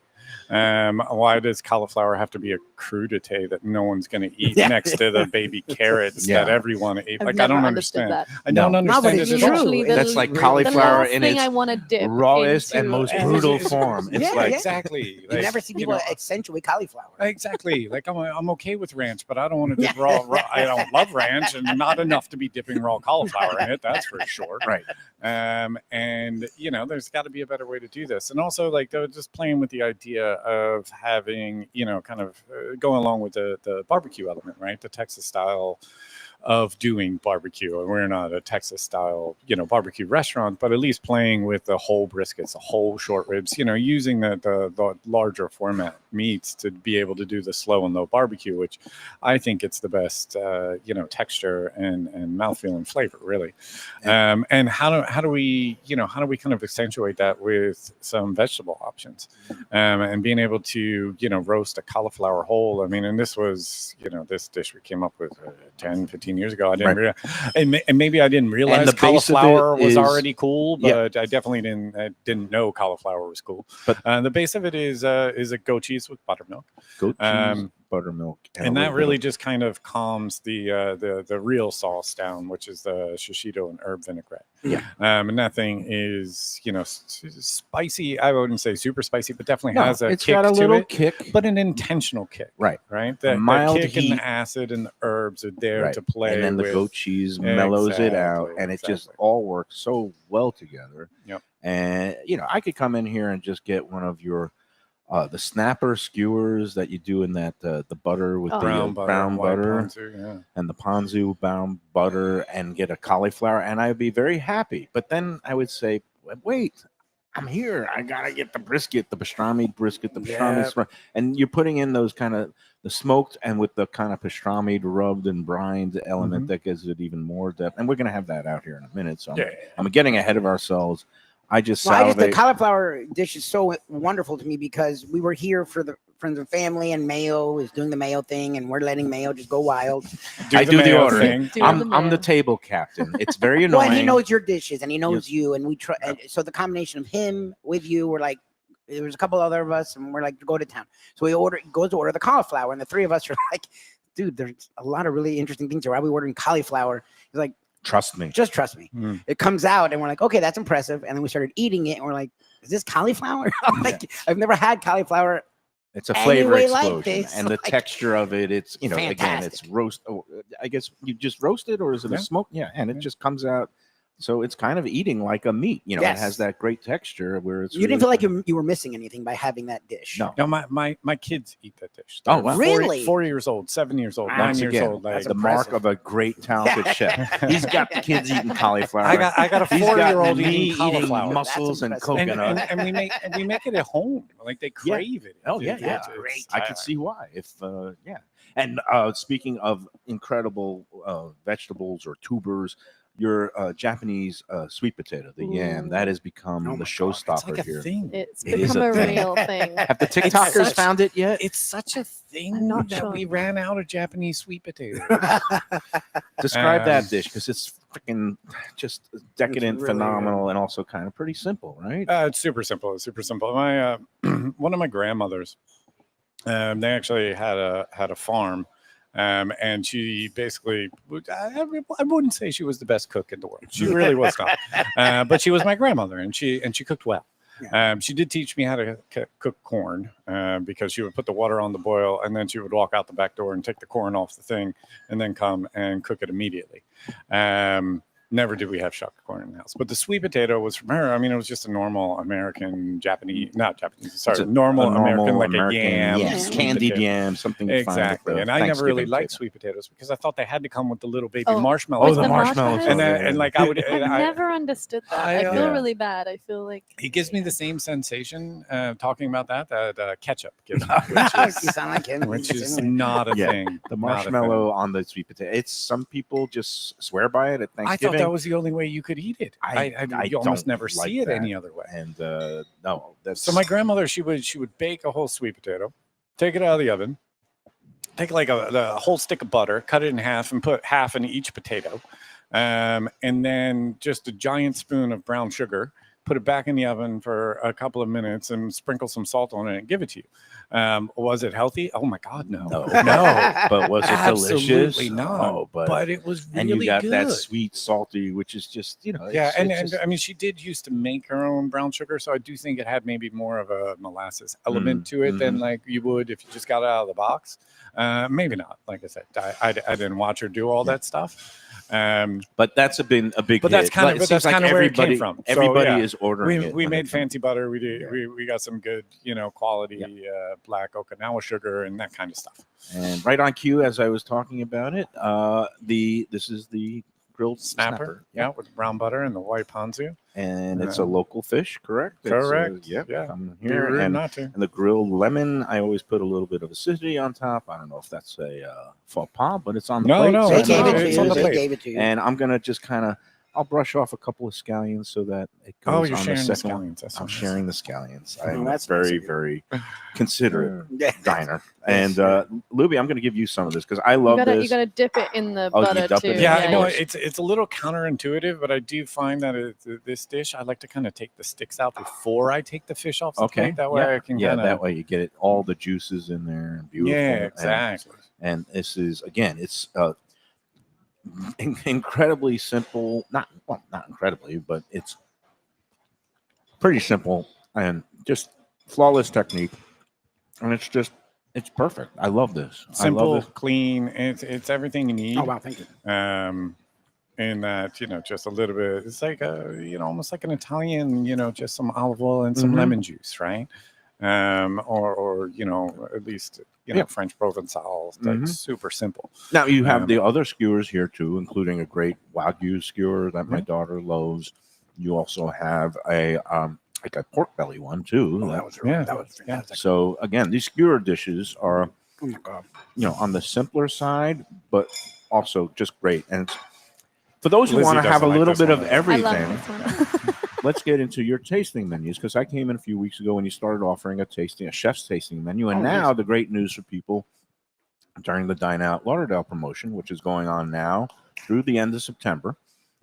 Speaker 5: Why does cauliflower have to be a crudité that no one's going to eat next to the baby carrots
Speaker 1: Yeah.
Speaker 5: that everyone eats?
Speaker 4: I've
Speaker 5: Like I
Speaker 4: never
Speaker 5: don't
Speaker 4: understood
Speaker 5: understand.
Speaker 4: that.
Speaker 5: I don't
Speaker 1: No.
Speaker 5: understand
Speaker 6: No, but
Speaker 5: it
Speaker 6: it's
Speaker 5: at
Speaker 6: true.
Speaker 5: all.
Speaker 4: Usually the-
Speaker 1: That's like
Speaker 4: The
Speaker 1: cauliflower
Speaker 4: last
Speaker 1: in
Speaker 4: thing
Speaker 1: its
Speaker 4: I want to dip
Speaker 1: rawest and
Speaker 4: into
Speaker 1: most
Speaker 4: a-
Speaker 1: brutal
Speaker 5: It's-
Speaker 1: form. It's
Speaker 6: Yeah,
Speaker 1: like
Speaker 6: yeah.
Speaker 5: Exactly.
Speaker 6: You
Speaker 5: Like,
Speaker 6: never see people accentuate cauliflower.
Speaker 5: Exactly. Like I'm okay with ranch, but I don't want to dip raw. I don't love ranch, and not enough to be dipping raw cauliflower in it. That's for sure.
Speaker 1: right.
Speaker 5: And there's got to be a better way to do this. And also, like, they're just playing with the idea of having, kind of going along with the barbecue element, right? The Texas style of doing barbecue. And we're not a Texas style, barbecue restaurant, but at least playing with the whole briskets, the whole short ribs, using the larger format meats to be able to do the slow and low barbecue, which I think it's the best, texture and mouthfeel and flavor, really. And how do we kind of accentuate that with some vegetable options, and being able to, roast a cauliflower whole. I mean, and this was, this dish we came up with 10, 15 15 years ago. I didn't
Speaker 1: Right.
Speaker 5: and maybe I didn't realize
Speaker 1: the base of it
Speaker 5: cauliflower was
Speaker 1: is-
Speaker 5: already cool, but
Speaker 1: Yeah.
Speaker 5: I definitely didn't know cauliflower was cool.
Speaker 1: But-
Speaker 5: The base of it is a goat cheese with buttermilk.
Speaker 1: Goat cheese,
Speaker 5: Um,
Speaker 1: buttermilk,
Speaker 5: And
Speaker 1: a
Speaker 5: that
Speaker 1: little bit
Speaker 5: really
Speaker 1: of-
Speaker 5: just kind of calms the real sauce down, which is the shishito and herb vinaigrette.
Speaker 1: Yeah.
Speaker 5: And that thing is, spicy. I wouldn't say super spicy, but definitely
Speaker 1: No,
Speaker 5: has a
Speaker 1: it's
Speaker 5: kick
Speaker 1: got a
Speaker 5: to
Speaker 1: little
Speaker 5: it,
Speaker 1: kick,
Speaker 5: but an intentional kick.
Speaker 1: Right.
Speaker 5: Right.
Speaker 1: A
Speaker 5: The
Speaker 1: mild
Speaker 5: kick and
Speaker 1: heat.
Speaker 5: the acid and the herbs are there
Speaker 1: Right.
Speaker 5: to play
Speaker 1: and then the
Speaker 5: with.
Speaker 1: goat cheese mellows it out,
Speaker 5: Exactly,
Speaker 1: and it just
Speaker 5: exactly.
Speaker 1: all works so well together.
Speaker 5: Yep.
Speaker 1: And I could come in here and just get one of your the snapper skewers that you do in that the butter with
Speaker 4: Oh.
Speaker 1: the
Speaker 5: Brown
Speaker 1: brown
Speaker 5: white
Speaker 1: butter
Speaker 5: ponzu, yeah.
Speaker 1: and the ponzu brown butter, and get a cauliflower, and I'd be very happy. But then I would say, wait, I'm here. I gotta get the brisket, the pastrami brisket, the pastrami,
Speaker 5: Yeah.
Speaker 1: and you're putting in those kind of the smoked and with the kind of pastrami rubbed and brined element that gives it even more depth. And we're gonna have that out here in a minute. So I'm getting ahead of ourselves.
Speaker 6: The cauliflower dish is so wonderful to me because we were here for the friends and family, and Mayo is doing the Mayo thing, and we're letting Mayo just go wild.
Speaker 1: I do the
Speaker 5: Mayo
Speaker 1: ordering.
Speaker 5: thing.
Speaker 1: I'm the table captain. It's very annoying.
Speaker 6: Well, and he knows your dishes, and he knows you, and we try. And so the combination of him with you, we're like, there was a couple other of us, and we're like, go to town. So he goes to order the cauliflower, and the three of us are like, dude, there's a lot of really interesting things here. Why are we ordering cauliflower? He's like,
Speaker 1: Trust me.
Speaker 6: just trust me. It comes out, and we're like, okay, that's impressive. And then we started eating it, and we're like, is this cauliflower? I'm like, I've never had cauliflower.
Speaker 1: It's a flavor
Speaker 6: Anyway, like
Speaker 1: explosion,
Speaker 6: this,
Speaker 1: and the
Speaker 6: like,
Speaker 1: texture of it. It's again, it's
Speaker 6: fantastic.
Speaker 1: roast. Oh, I guess you just roast it, or is it a smoke? Yeah, and it just comes out. So it's kind of eating like a meat. It has that great texture where it's.
Speaker 6: You didn't feel like you were missing anything by having that dish.
Speaker 1: No.
Speaker 5: No, my kids eat that dish.
Speaker 1: Oh, wow.
Speaker 6: Really?
Speaker 5: 4 years old, 7 years old,
Speaker 6: Wow.
Speaker 5: 9
Speaker 1: Once
Speaker 5: years
Speaker 1: again,
Speaker 5: old.
Speaker 6: that's
Speaker 1: the
Speaker 6: impressive.
Speaker 1: mark of a great talented chef. He's got the kids eating cauliflower.
Speaker 5: I got a
Speaker 1: He's got
Speaker 5: 4-year-old
Speaker 1: me
Speaker 5: eating cauliflower.
Speaker 1: mussels
Speaker 6: That's
Speaker 1: and
Speaker 6: impressive.
Speaker 1: coconut.
Speaker 5: And we make it at home. Like they crave it.
Speaker 1: Oh yeah,
Speaker 5: It's-
Speaker 1: yeah.
Speaker 5: it's-
Speaker 1: I could see why. If yeah. And speaking of incredible vegetables or tubers, your Japanese sweet potato, the yam, that has become the
Speaker 5: It's
Speaker 1: showstopper
Speaker 5: like a
Speaker 1: here.
Speaker 5: thing.
Speaker 4: It's
Speaker 1: It is
Speaker 4: become
Speaker 1: a
Speaker 4: a
Speaker 1: thing.
Speaker 4: real thing.
Speaker 1: Have the TikTokers
Speaker 5: such-
Speaker 1: found it yet?
Speaker 5: It's such a thing
Speaker 4: I'm not
Speaker 5: that
Speaker 4: sure.
Speaker 5: we ran out of Japanese sweet potato.
Speaker 1: Describe that
Speaker 5: Um,
Speaker 1: dish, because it's freaking just decadent,
Speaker 6: really
Speaker 1: phenomenal, and also kind of pretty simple, right?
Speaker 5: It's super simple. It's super simple. My one of my grandmothers, they actually had a farm, and she basically I wouldn't say she was the best cook in the world. She really was not, but she was my grandmother, and she cooked well. She did teach me how to cook corn because she would put the water on the boil, and then she would walk out the back door and take the corn off the thing, and then come and cook it immediately. Never did we have shock corn in the house, but the sweet potato was from her. I mean, it was just a normal American, not Japanese. Sorry, normal American, like a yam,
Speaker 1: yes,
Speaker 5: sweet
Speaker 1: candied
Speaker 5: potato.
Speaker 1: yam, something you find at
Speaker 5: Exactly.
Speaker 1: the
Speaker 5: And I never really
Speaker 1: Thanksgiving
Speaker 5: liked
Speaker 1: table.
Speaker 5: sweet potatoes because I thought they had to come with the little baby
Speaker 4: Oh,
Speaker 5: marshmallows.
Speaker 1: Oh, the
Speaker 4: the
Speaker 1: marshmallows.
Speaker 4: marshmallows?
Speaker 5: And like I would,
Speaker 4: I've never understood that. I feel
Speaker 5: Yeah.
Speaker 4: really bad. I feel like
Speaker 5: it gives me the same sensation talking about that ketchup gives me,
Speaker 6: You sound like him.
Speaker 5: which is not a
Speaker 1: Yeah,
Speaker 5: thing.
Speaker 1: The
Speaker 5: Not a thing.
Speaker 1: marshmallow on the sweet potato. It's some people just swear by it at
Speaker 5: I
Speaker 1: Thanksgiving.
Speaker 5: thought that was the only way you could eat it. You almost
Speaker 1: don't
Speaker 5: never
Speaker 1: like
Speaker 5: see it
Speaker 1: that.
Speaker 5: any other way.
Speaker 1: And no, that's
Speaker 5: So my grandmother, she would bake a whole sweet potato, take it out of the oven, take like the whole stick of butter, cut it in half, and put half in each potato, and then just a giant spoon of brown sugar. Put it back in the oven for a couple of minutes and sprinkle some salt on it and give it to you. Was it healthy? Oh my God, no.
Speaker 1: no,
Speaker 5: No.
Speaker 1: But was it delicious?
Speaker 5: Absolutely not.
Speaker 1: Oh,
Speaker 5: But it was really
Speaker 1: and you got
Speaker 5: good.
Speaker 1: that sweet, salty, which is just
Speaker 5: Yeah,
Speaker 1: it's
Speaker 5: and
Speaker 1: just-
Speaker 5: I mean, she did used to make her own brown sugar, so I do think it had maybe more of a molasses element to it than like you would if you just got it out of the box. Maybe not. Like I said, I didn't watch her do all that stuff.
Speaker 1: but that's been a big.
Speaker 5: But that's
Speaker 1: hit.
Speaker 5: kind
Speaker 1: Like,
Speaker 5: of
Speaker 1: it seems like
Speaker 5: where it came
Speaker 1: everybody-
Speaker 5: from. So,
Speaker 1: Everybody
Speaker 5: yeah.
Speaker 1: is ordering it.
Speaker 5: We
Speaker 1: when
Speaker 5: made
Speaker 1: it comes.
Speaker 5: fancy butter. We did. We got some good, quality black Okinawa sugar and that kind of stuff.
Speaker 1: And right on cue, as I was talking about it, this is the grilled
Speaker 5: Snapper, yeah, with brown butter and the white ponzu.
Speaker 1: and it's a local fish, correct?
Speaker 5: Correct.
Speaker 1: Yep.
Speaker 5: Yeah.
Speaker 1: Coming
Speaker 5: Be
Speaker 1: here,
Speaker 5: rude
Speaker 1: and
Speaker 5: not to.
Speaker 1: the grilled lemon. I always put a little bit of acidity on top. I don't know if that's a faux pas, but it's on the
Speaker 5: No,
Speaker 1: plate.
Speaker 5: no,
Speaker 1: so
Speaker 6: They
Speaker 1: I
Speaker 5: it's
Speaker 6: gave
Speaker 1: know
Speaker 6: it
Speaker 5: on
Speaker 6: to
Speaker 5: it's
Speaker 6: you.
Speaker 5: on the
Speaker 6: They
Speaker 5: plate.
Speaker 6: gave it to you.
Speaker 1: And I'm gonna just kind of I'll brush off a couple of scallions so that it goes
Speaker 5: Oh, you're
Speaker 1: on
Speaker 5: sharing
Speaker 1: the
Speaker 5: the
Speaker 1: second one.
Speaker 5: scallions. That's
Speaker 1: I'm
Speaker 5: nice.
Speaker 1: sharing the scallions.
Speaker 6: Oh,
Speaker 1: I'm
Speaker 6: that's
Speaker 1: very,
Speaker 6: nice.
Speaker 1: very considerate diner.
Speaker 6: Yes,
Speaker 1: And Luby, I'm going to give you some of this because I
Speaker 4: You
Speaker 1: love
Speaker 4: gotta
Speaker 1: this.
Speaker 4: you gotta dip it in the
Speaker 1: Oh, you
Speaker 4: butter
Speaker 1: dip
Speaker 4: too.
Speaker 1: it in
Speaker 5: Yeah,
Speaker 1: it,
Speaker 5: I know
Speaker 1: yes.
Speaker 5: it's a little counterintuitive, but I do find that this dish, I like to kind of take the sticks out before I take the fish off the
Speaker 1: Okay.
Speaker 5: plate. That way I can
Speaker 1: yeah,
Speaker 5: kind of.
Speaker 1: that way you get it all the juices in there and beautiful.
Speaker 5: Yeah,
Speaker 1: and-
Speaker 5: exactly.
Speaker 1: And this is again, it's incredibly simple. Not incredibly, but it's pretty simple and just flawless technique. And it's perfect. I love this. I
Speaker 5: Simple,
Speaker 1: love this.
Speaker 5: clean. It's everything you need.
Speaker 6: Oh wow, thank you.
Speaker 5: In that, just a little bit. It's like almost like an Italian. Just some olive oil and some
Speaker 1: Mhm.
Speaker 5: lemon juice, right? Or at least
Speaker 1: Yeah.
Speaker 5: French Provençal, like
Speaker 1: Mhm.
Speaker 5: super simple.
Speaker 1: Now you have
Speaker 5: Um,
Speaker 1: the other skewers here too, including a great Wagyu skewer that my
Speaker 5: Mhm.
Speaker 1: daughter loves. You also have a like a pork belly one too.
Speaker 6: Oh, that was really,
Speaker 5: Yeah.
Speaker 6: that was fantastic.
Speaker 1: So again, these skewer dishes are
Speaker 6: Oh my god.
Speaker 1: on the simpler side, but also just great. And for those who
Speaker 5: Lizzie
Speaker 1: want to have a
Speaker 5: doesn't like
Speaker 1: little
Speaker 5: this
Speaker 1: bit
Speaker 5: one
Speaker 1: of
Speaker 5: at all.
Speaker 4: I love
Speaker 1: everything,
Speaker 4: this one.
Speaker 1: let's get into your tasting menus because I came in a few weeks ago when you started offering a chef's tasting menu, and
Speaker 6: Oh,
Speaker 1: now
Speaker 6: nice.
Speaker 1: the great news for people during the Dine Out Lauderdale promotion, which is going on now through the end of September.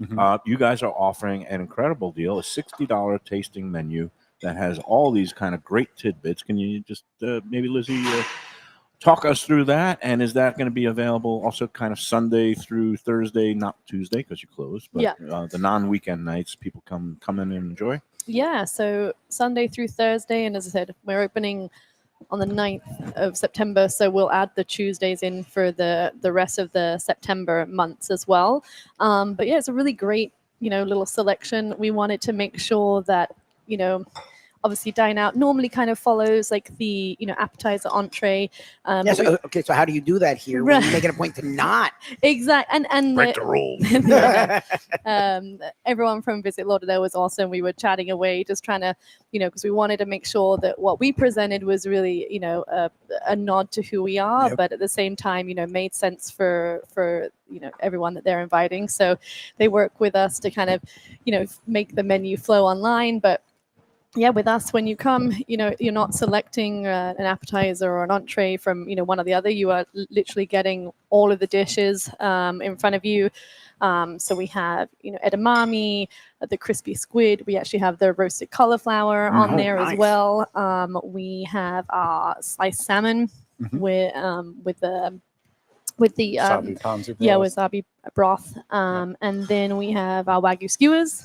Speaker 5: Mhm.
Speaker 1: You guys are offering an incredible deal, a $60 tasting menu that has all these kind of great tidbits. Can you just maybe, Lizzie, talk us through that? And is that going to be available also kind of Sunday through Thursday, not Tuesday because you close, but
Speaker 4: Yeah.
Speaker 1: the non-weekend nights people come in and enjoy?
Speaker 4: Yeah, so Sunday through Thursday, and as I said, we're opening on the 9th of September, so we'll add the Tuesdays in for the rest of the September months as well. But yeah, it's a really great little selection. We wanted to make sure that obviously Dine Out normally kind of follows like the appetizer, entree.
Speaker 6: Yes.
Speaker 4: But we-
Speaker 6: Okay. So how do you do that here? When you make it a point to not.
Speaker 4: exact and
Speaker 1: Break the rules.
Speaker 4: everyone from Visit Lauderdale was awesome. We were chatting away, just trying to, because we wanted to make sure that what we presented was really, a nod to who we are,
Speaker 6: Yep.
Speaker 4: but at the same time, made sense for everyone that they're inviting. So they work with us to kind of, make the menu flow online, but yeah, with us, when you come, you're not selecting an appetizer or an entree from, one or the other. You are literally getting all of the dishes in front of you. So we have, edamame, the crispy squid. We actually have the roasted cauliflower on
Speaker 6: Oh,
Speaker 4: there as
Speaker 6: nice.
Speaker 4: well. We have our sliced salmon
Speaker 5: Mhm.
Speaker 4: with the
Speaker 5: Sabi ponzu
Speaker 4: with wasabi broth. And then we have our Wagyu skewers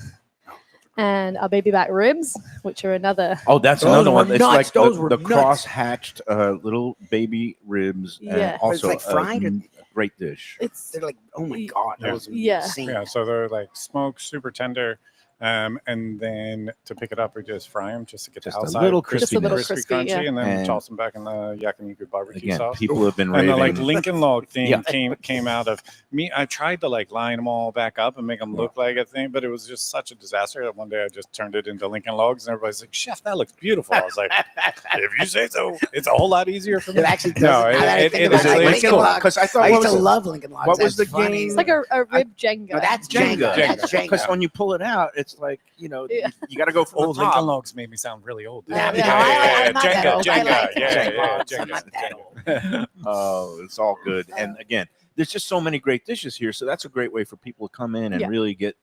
Speaker 4: and our baby back ribs, which are another.
Speaker 1: Oh, that's
Speaker 6: Those
Speaker 1: another
Speaker 6: were
Speaker 1: one. It's
Speaker 6: nuts.
Speaker 1: like
Speaker 6: Those
Speaker 1: the,
Speaker 6: were
Speaker 1: the
Speaker 6: nuts.
Speaker 1: cross-hatched little baby ribs,
Speaker 4: Yeah.
Speaker 1: and
Speaker 6: But it's
Speaker 1: also
Speaker 6: like fried or-
Speaker 1: a great dish.
Speaker 4: It's
Speaker 6: They're like, oh my god, that
Speaker 5: Yeah.
Speaker 6: was
Speaker 4: Yeah.
Speaker 6: insane.
Speaker 5: Yeah, so they're like smoked, super tender, and then to pick it up, we just fry them just to get
Speaker 1: Just
Speaker 5: the
Speaker 1: a
Speaker 5: outside
Speaker 1: little
Speaker 4: Just a little
Speaker 5: crispy,
Speaker 4: crispy,
Speaker 5: crunchy,
Speaker 4: yeah.
Speaker 5: and then
Speaker 1: And-
Speaker 5: toss them back in the yakiniku barbecue
Speaker 1: Again,
Speaker 5: sauce.
Speaker 1: people have been
Speaker 5: And the
Speaker 1: raving.
Speaker 5: like Lincoln Log thing
Speaker 1: Yeah.
Speaker 5: came out of me. I tried to like line them all back up and make them look like a thing, but it was just such a disaster that one day I just turned it into Lincoln Logs, and everybody's like, "Chef, that looks beautiful." I was like, "If you say so." It's a whole lot easier for me.
Speaker 6: It actually does.
Speaker 5: No,
Speaker 6: Now that I
Speaker 5: it
Speaker 6: think
Speaker 5: is
Speaker 6: about it,
Speaker 5: really
Speaker 6: Lincoln
Speaker 5: cool.
Speaker 6: Logs.
Speaker 1: Because I thought
Speaker 6: I
Speaker 1: what
Speaker 6: used to
Speaker 1: was
Speaker 6: love Lincoln Logs.
Speaker 1: what was
Speaker 6: That's
Speaker 1: the
Speaker 6: funny.
Speaker 1: game?
Speaker 4: It's like a rib Jenga.
Speaker 6: No, that's
Speaker 1: Jenga.
Speaker 6: Jenga. That's Jenga.
Speaker 1: Because when you pull it out, it's like
Speaker 4: Yeah.
Speaker 1: you got to go from
Speaker 5: Old
Speaker 1: the top.
Speaker 5: Lincoln Logs made me sound really old.
Speaker 6: Yeah,
Speaker 4: Yeah,
Speaker 6: I'm not that
Speaker 5: Jenga,
Speaker 6: old. I like
Speaker 5: Jenga, yeah,
Speaker 6: Lincoln
Speaker 5: yeah,
Speaker 6: Logs. I'm
Speaker 5: Jenga,
Speaker 6: not that
Speaker 5: Jenga.
Speaker 6: old.
Speaker 1: Oh, it's all good. And again, there's just so many great dishes here, so that's a great way for people to come in and
Speaker 4: Yeah.
Speaker 1: really get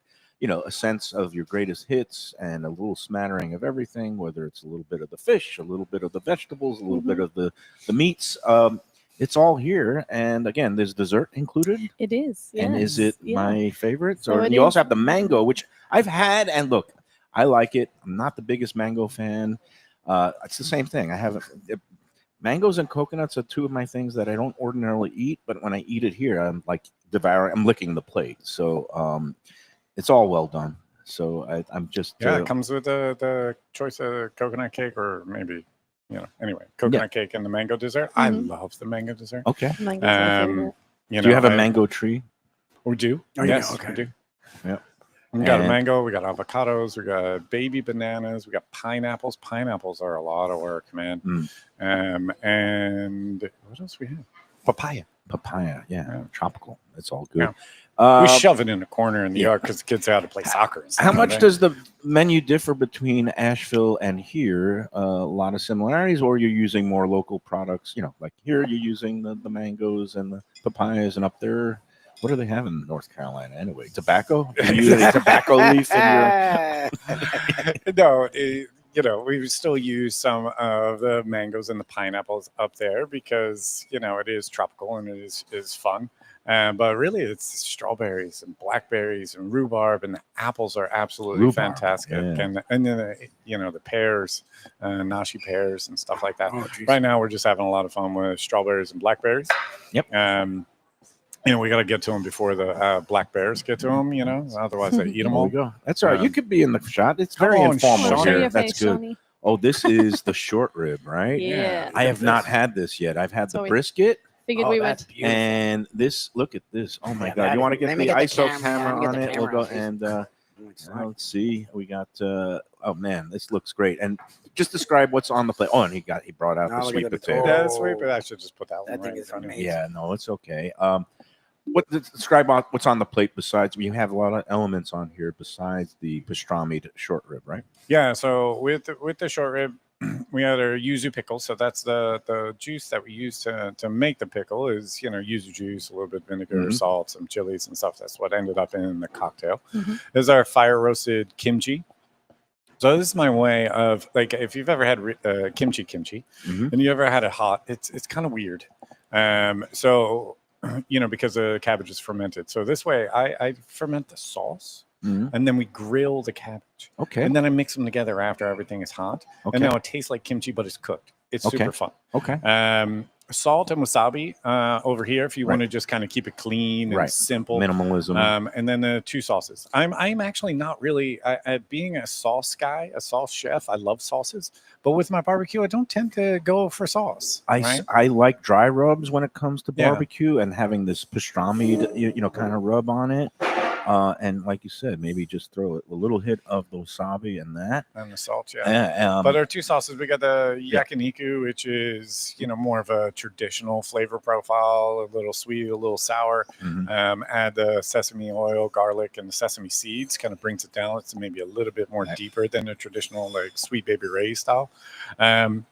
Speaker 1: a sense of your greatest hits and a little smattering of everything, whether it's a little bit of the fish, a little bit of the vegetables, a little bit of the meats. It's all here. And again, there's dessert included.
Speaker 4: It is.
Speaker 1: And is
Speaker 4: yes,
Speaker 1: it
Speaker 4: yeah.
Speaker 1: my favorite?
Speaker 4: So
Speaker 1: Or
Speaker 4: it
Speaker 1: you also
Speaker 4: is.
Speaker 1: have the mango, which I've had, and look, I like it. I'm not the biggest mango fan. It's the same thing. I haven't. Mangoes and coconuts are two of my things that I don't ordinarily eat, but when I eat it here, I'm like devouring. I'm licking the plate. So it's all well done. So I'm just
Speaker 5: Yeah, it comes with the choice of coconut cake, or maybe anyway, coconut cake and the mango dessert. I
Speaker 4: Mhm.
Speaker 5: love the mango dessert.
Speaker 1: okay.
Speaker 4: Mango's my
Speaker 5: Um,
Speaker 4: favorite.
Speaker 1: Do you have a mango tree?
Speaker 5: We do.
Speaker 6: Oh, you
Speaker 5: Yes,
Speaker 6: do? Okay.
Speaker 5: we do.
Speaker 1: Yeah.
Speaker 5: We got a
Speaker 1: And-
Speaker 5: mango, we got avocados, we got baby bananas, we got pineapples. Pineapples are a lot of work, man. And what else we have? Papaya.
Speaker 1: Papaya,
Speaker 5: Yeah.
Speaker 1: tropical. It's all good.
Speaker 5: We shove it in a corner in the yard because the kids are out to play soccer. And stuff
Speaker 1: How
Speaker 5: like
Speaker 1: much
Speaker 5: that.
Speaker 1: does the menu differ between Asheville and here? A lot of similarities, or you're using more local products? Like here you're using the mangoes and the papayas, and up there, what do they have in North Carolina anyway? Tobacco? Do you use a tobacco leaf in your?
Speaker 5: No, we still use some of the mangoes and the pineapples up there because it is tropical and it is fun. But really, it's strawberries and blackberries and rhubarb, and the apples are absolutely fantastic.
Speaker 1: Yeah.
Speaker 5: And then the pears, nashi pears and stuff like that.
Speaker 6: Oh, geez.
Speaker 5: Right now, we're just having a lot of fun with strawberries and blackberries.
Speaker 1: Yep.
Speaker 5: We got to get to them before the black bears get to them. Otherwise they eat them
Speaker 1: There
Speaker 5: all.
Speaker 1: we go. That's all right. You could be in the shot. It's very
Speaker 5: Come on,
Speaker 1: informal
Speaker 5: Shawnee.
Speaker 4: Show
Speaker 1: here.
Speaker 4: your
Speaker 1: That's
Speaker 4: face,
Speaker 1: good.
Speaker 4: Shawnee.
Speaker 1: Oh, this is the short rib, right?
Speaker 4: Yeah.
Speaker 1: I have not had this yet. I've had the
Speaker 4: So we-
Speaker 1: brisket.
Speaker 4: Figured
Speaker 6: Oh,
Speaker 4: we
Speaker 6: that's
Speaker 4: would.
Speaker 6: beautiful.
Speaker 1: And this, look at this. Oh my
Speaker 6: Yeah,
Speaker 1: God.
Speaker 6: that
Speaker 1: You want to
Speaker 6: is-
Speaker 1: get
Speaker 6: let
Speaker 1: the
Speaker 6: me get the
Speaker 1: ISO
Speaker 6: camera,
Speaker 1: camera
Speaker 6: let me
Speaker 1: on
Speaker 6: get the
Speaker 1: it? We'll
Speaker 6: camera
Speaker 1: go
Speaker 6: on
Speaker 1: and let's see. We got, oh man, this looks great. And just describe what's on the plate. Oh, and he brought out
Speaker 6: Now
Speaker 1: the
Speaker 6: look
Speaker 1: sweet
Speaker 6: at the
Speaker 1: potato.
Speaker 5: Yeah, that's sweet, but I should just put that one
Speaker 6: That
Speaker 5: right
Speaker 6: thing
Speaker 5: in
Speaker 6: is
Speaker 5: front of you.
Speaker 6: amazing.
Speaker 1: Yeah, no, it's okay. Describe what's on the plate besides, we have a lot of elements on here besides the pastrami'd short rib, right?
Speaker 5: Yeah, so with the short rib, we had our yuzu pickle. So that's the juice that we use to make the pickle is, yuzu juice, a little bit of vinegar,
Speaker 1: Mhm.
Speaker 5: salt, some chilies and stuff. That's what ended up in the cocktail.
Speaker 4: Mhm.
Speaker 5: This is our fire roasted kimchi. So this is my way of, like, if you've ever had kimchi,
Speaker 1: Mhm.
Speaker 5: and you ever had it hot, it's kind of weird. So, because the cabbage is fermented. So this way I ferment the sauce.
Speaker 1: Mhm.
Speaker 5: And then we grill the cabbage.
Speaker 1: Okay.
Speaker 5: And then I mix them together after everything is hot.
Speaker 1: Okay.
Speaker 5: And now it tastes like kimchi, but it's cooked. It's
Speaker 1: Okay.
Speaker 5: super fun.
Speaker 1: Okay.
Speaker 5: Salt and wasabi over here if you
Speaker 1: Right.
Speaker 5: want to just kind of keep it clean and
Speaker 1: Right.
Speaker 5: simple.
Speaker 1: Minimalism.
Speaker 5: And then the two sauces. I'm actually not really being a sauce guy, a sauce chef. I love sauces, but with my barbecue, I don't tend to go for sauce. Right?
Speaker 1: I like dry rubs when it comes to
Speaker 5: Yeah.
Speaker 1: barbecue, and having this pastrami, kind of rub on it. And like you said, maybe just throw a little hit of the wasabi and that.
Speaker 5: And the salt, yeah. But our two sauces, we got the yakiniku, which is more of a traditional flavor profile, a little sweet, a little sour.
Speaker 1: Mhm.
Speaker 5: Add the sesame oil, garlic, and the sesame seeds. Kind of brings it down. It's maybe a little bit more deeper than a traditional like Sweet Baby Ray style. And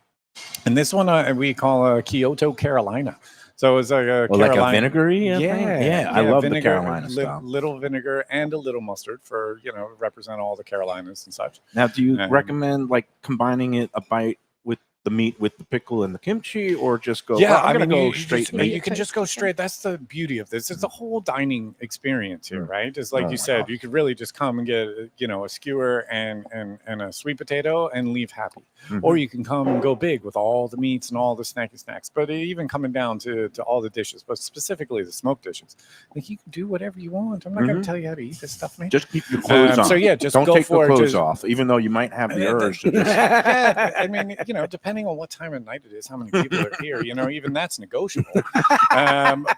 Speaker 5: this one we call Kyoto Carolina. So it's like a
Speaker 1: Like a
Speaker 5: Carolina
Speaker 1: vinegary? Yeah. I love
Speaker 5: vinegar,
Speaker 1: the Carolina style.
Speaker 5: Little vinegar and a little mustard for represent all the Carolinas and such.
Speaker 1: Now, do you
Speaker 5: Um,
Speaker 1: recommend like combining it a bite with the meat with the pickle and the kimchi, or just go?
Speaker 5: Yeah,
Speaker 1: well, I'm
Speaker 5: I
Speaker 1: gonna
Speaker 5: mean,
Speaker 1: go
Speaker 5: you
Speaker 1: straight
Speaker 5: just,
Speaker 1: meat.
Speaker 5: you can just go straight. That's the beauty of this. It's a whole dining experience here,
Speaker 1: Mm.
Speaker 5: right? It's like
Speaker 1: Oh
Speaker 5: you
Speaker 1: my
Speaker 5: said,
Speaker 1: gosh.
Speaker 5: you could really just come and get a skewer and a sweet potato and leave happy.
Speaker 1: Mhm.
Speaker 5: Or you can come and go big with all the meats and all the snacky snacks. But even coming down to all the dishes, but specifically the smoked dishes, like you can do whatever you want. I'm not going
Speaker 1: Mhm.
Speaker 5: to tell you how to eat this stuff, man.
Speaker 1: Just keep your clothes on.
Speaker 5: So yeah, just
Speaker 1: don't
Speaker 5: go
Speaker 1: take
Speaker 5: for
Speaker 1: the
Speaker 5: it.
Speaker 1: clothes
Speaker 5: Just-
Speaker 1: off, even though you might have the
Speaker 5: Yeah,
Speaker 1: urge to just.
Speaker 5: yeah, I mean, depending on what time of night it is, how many people are here, even that's negotiable.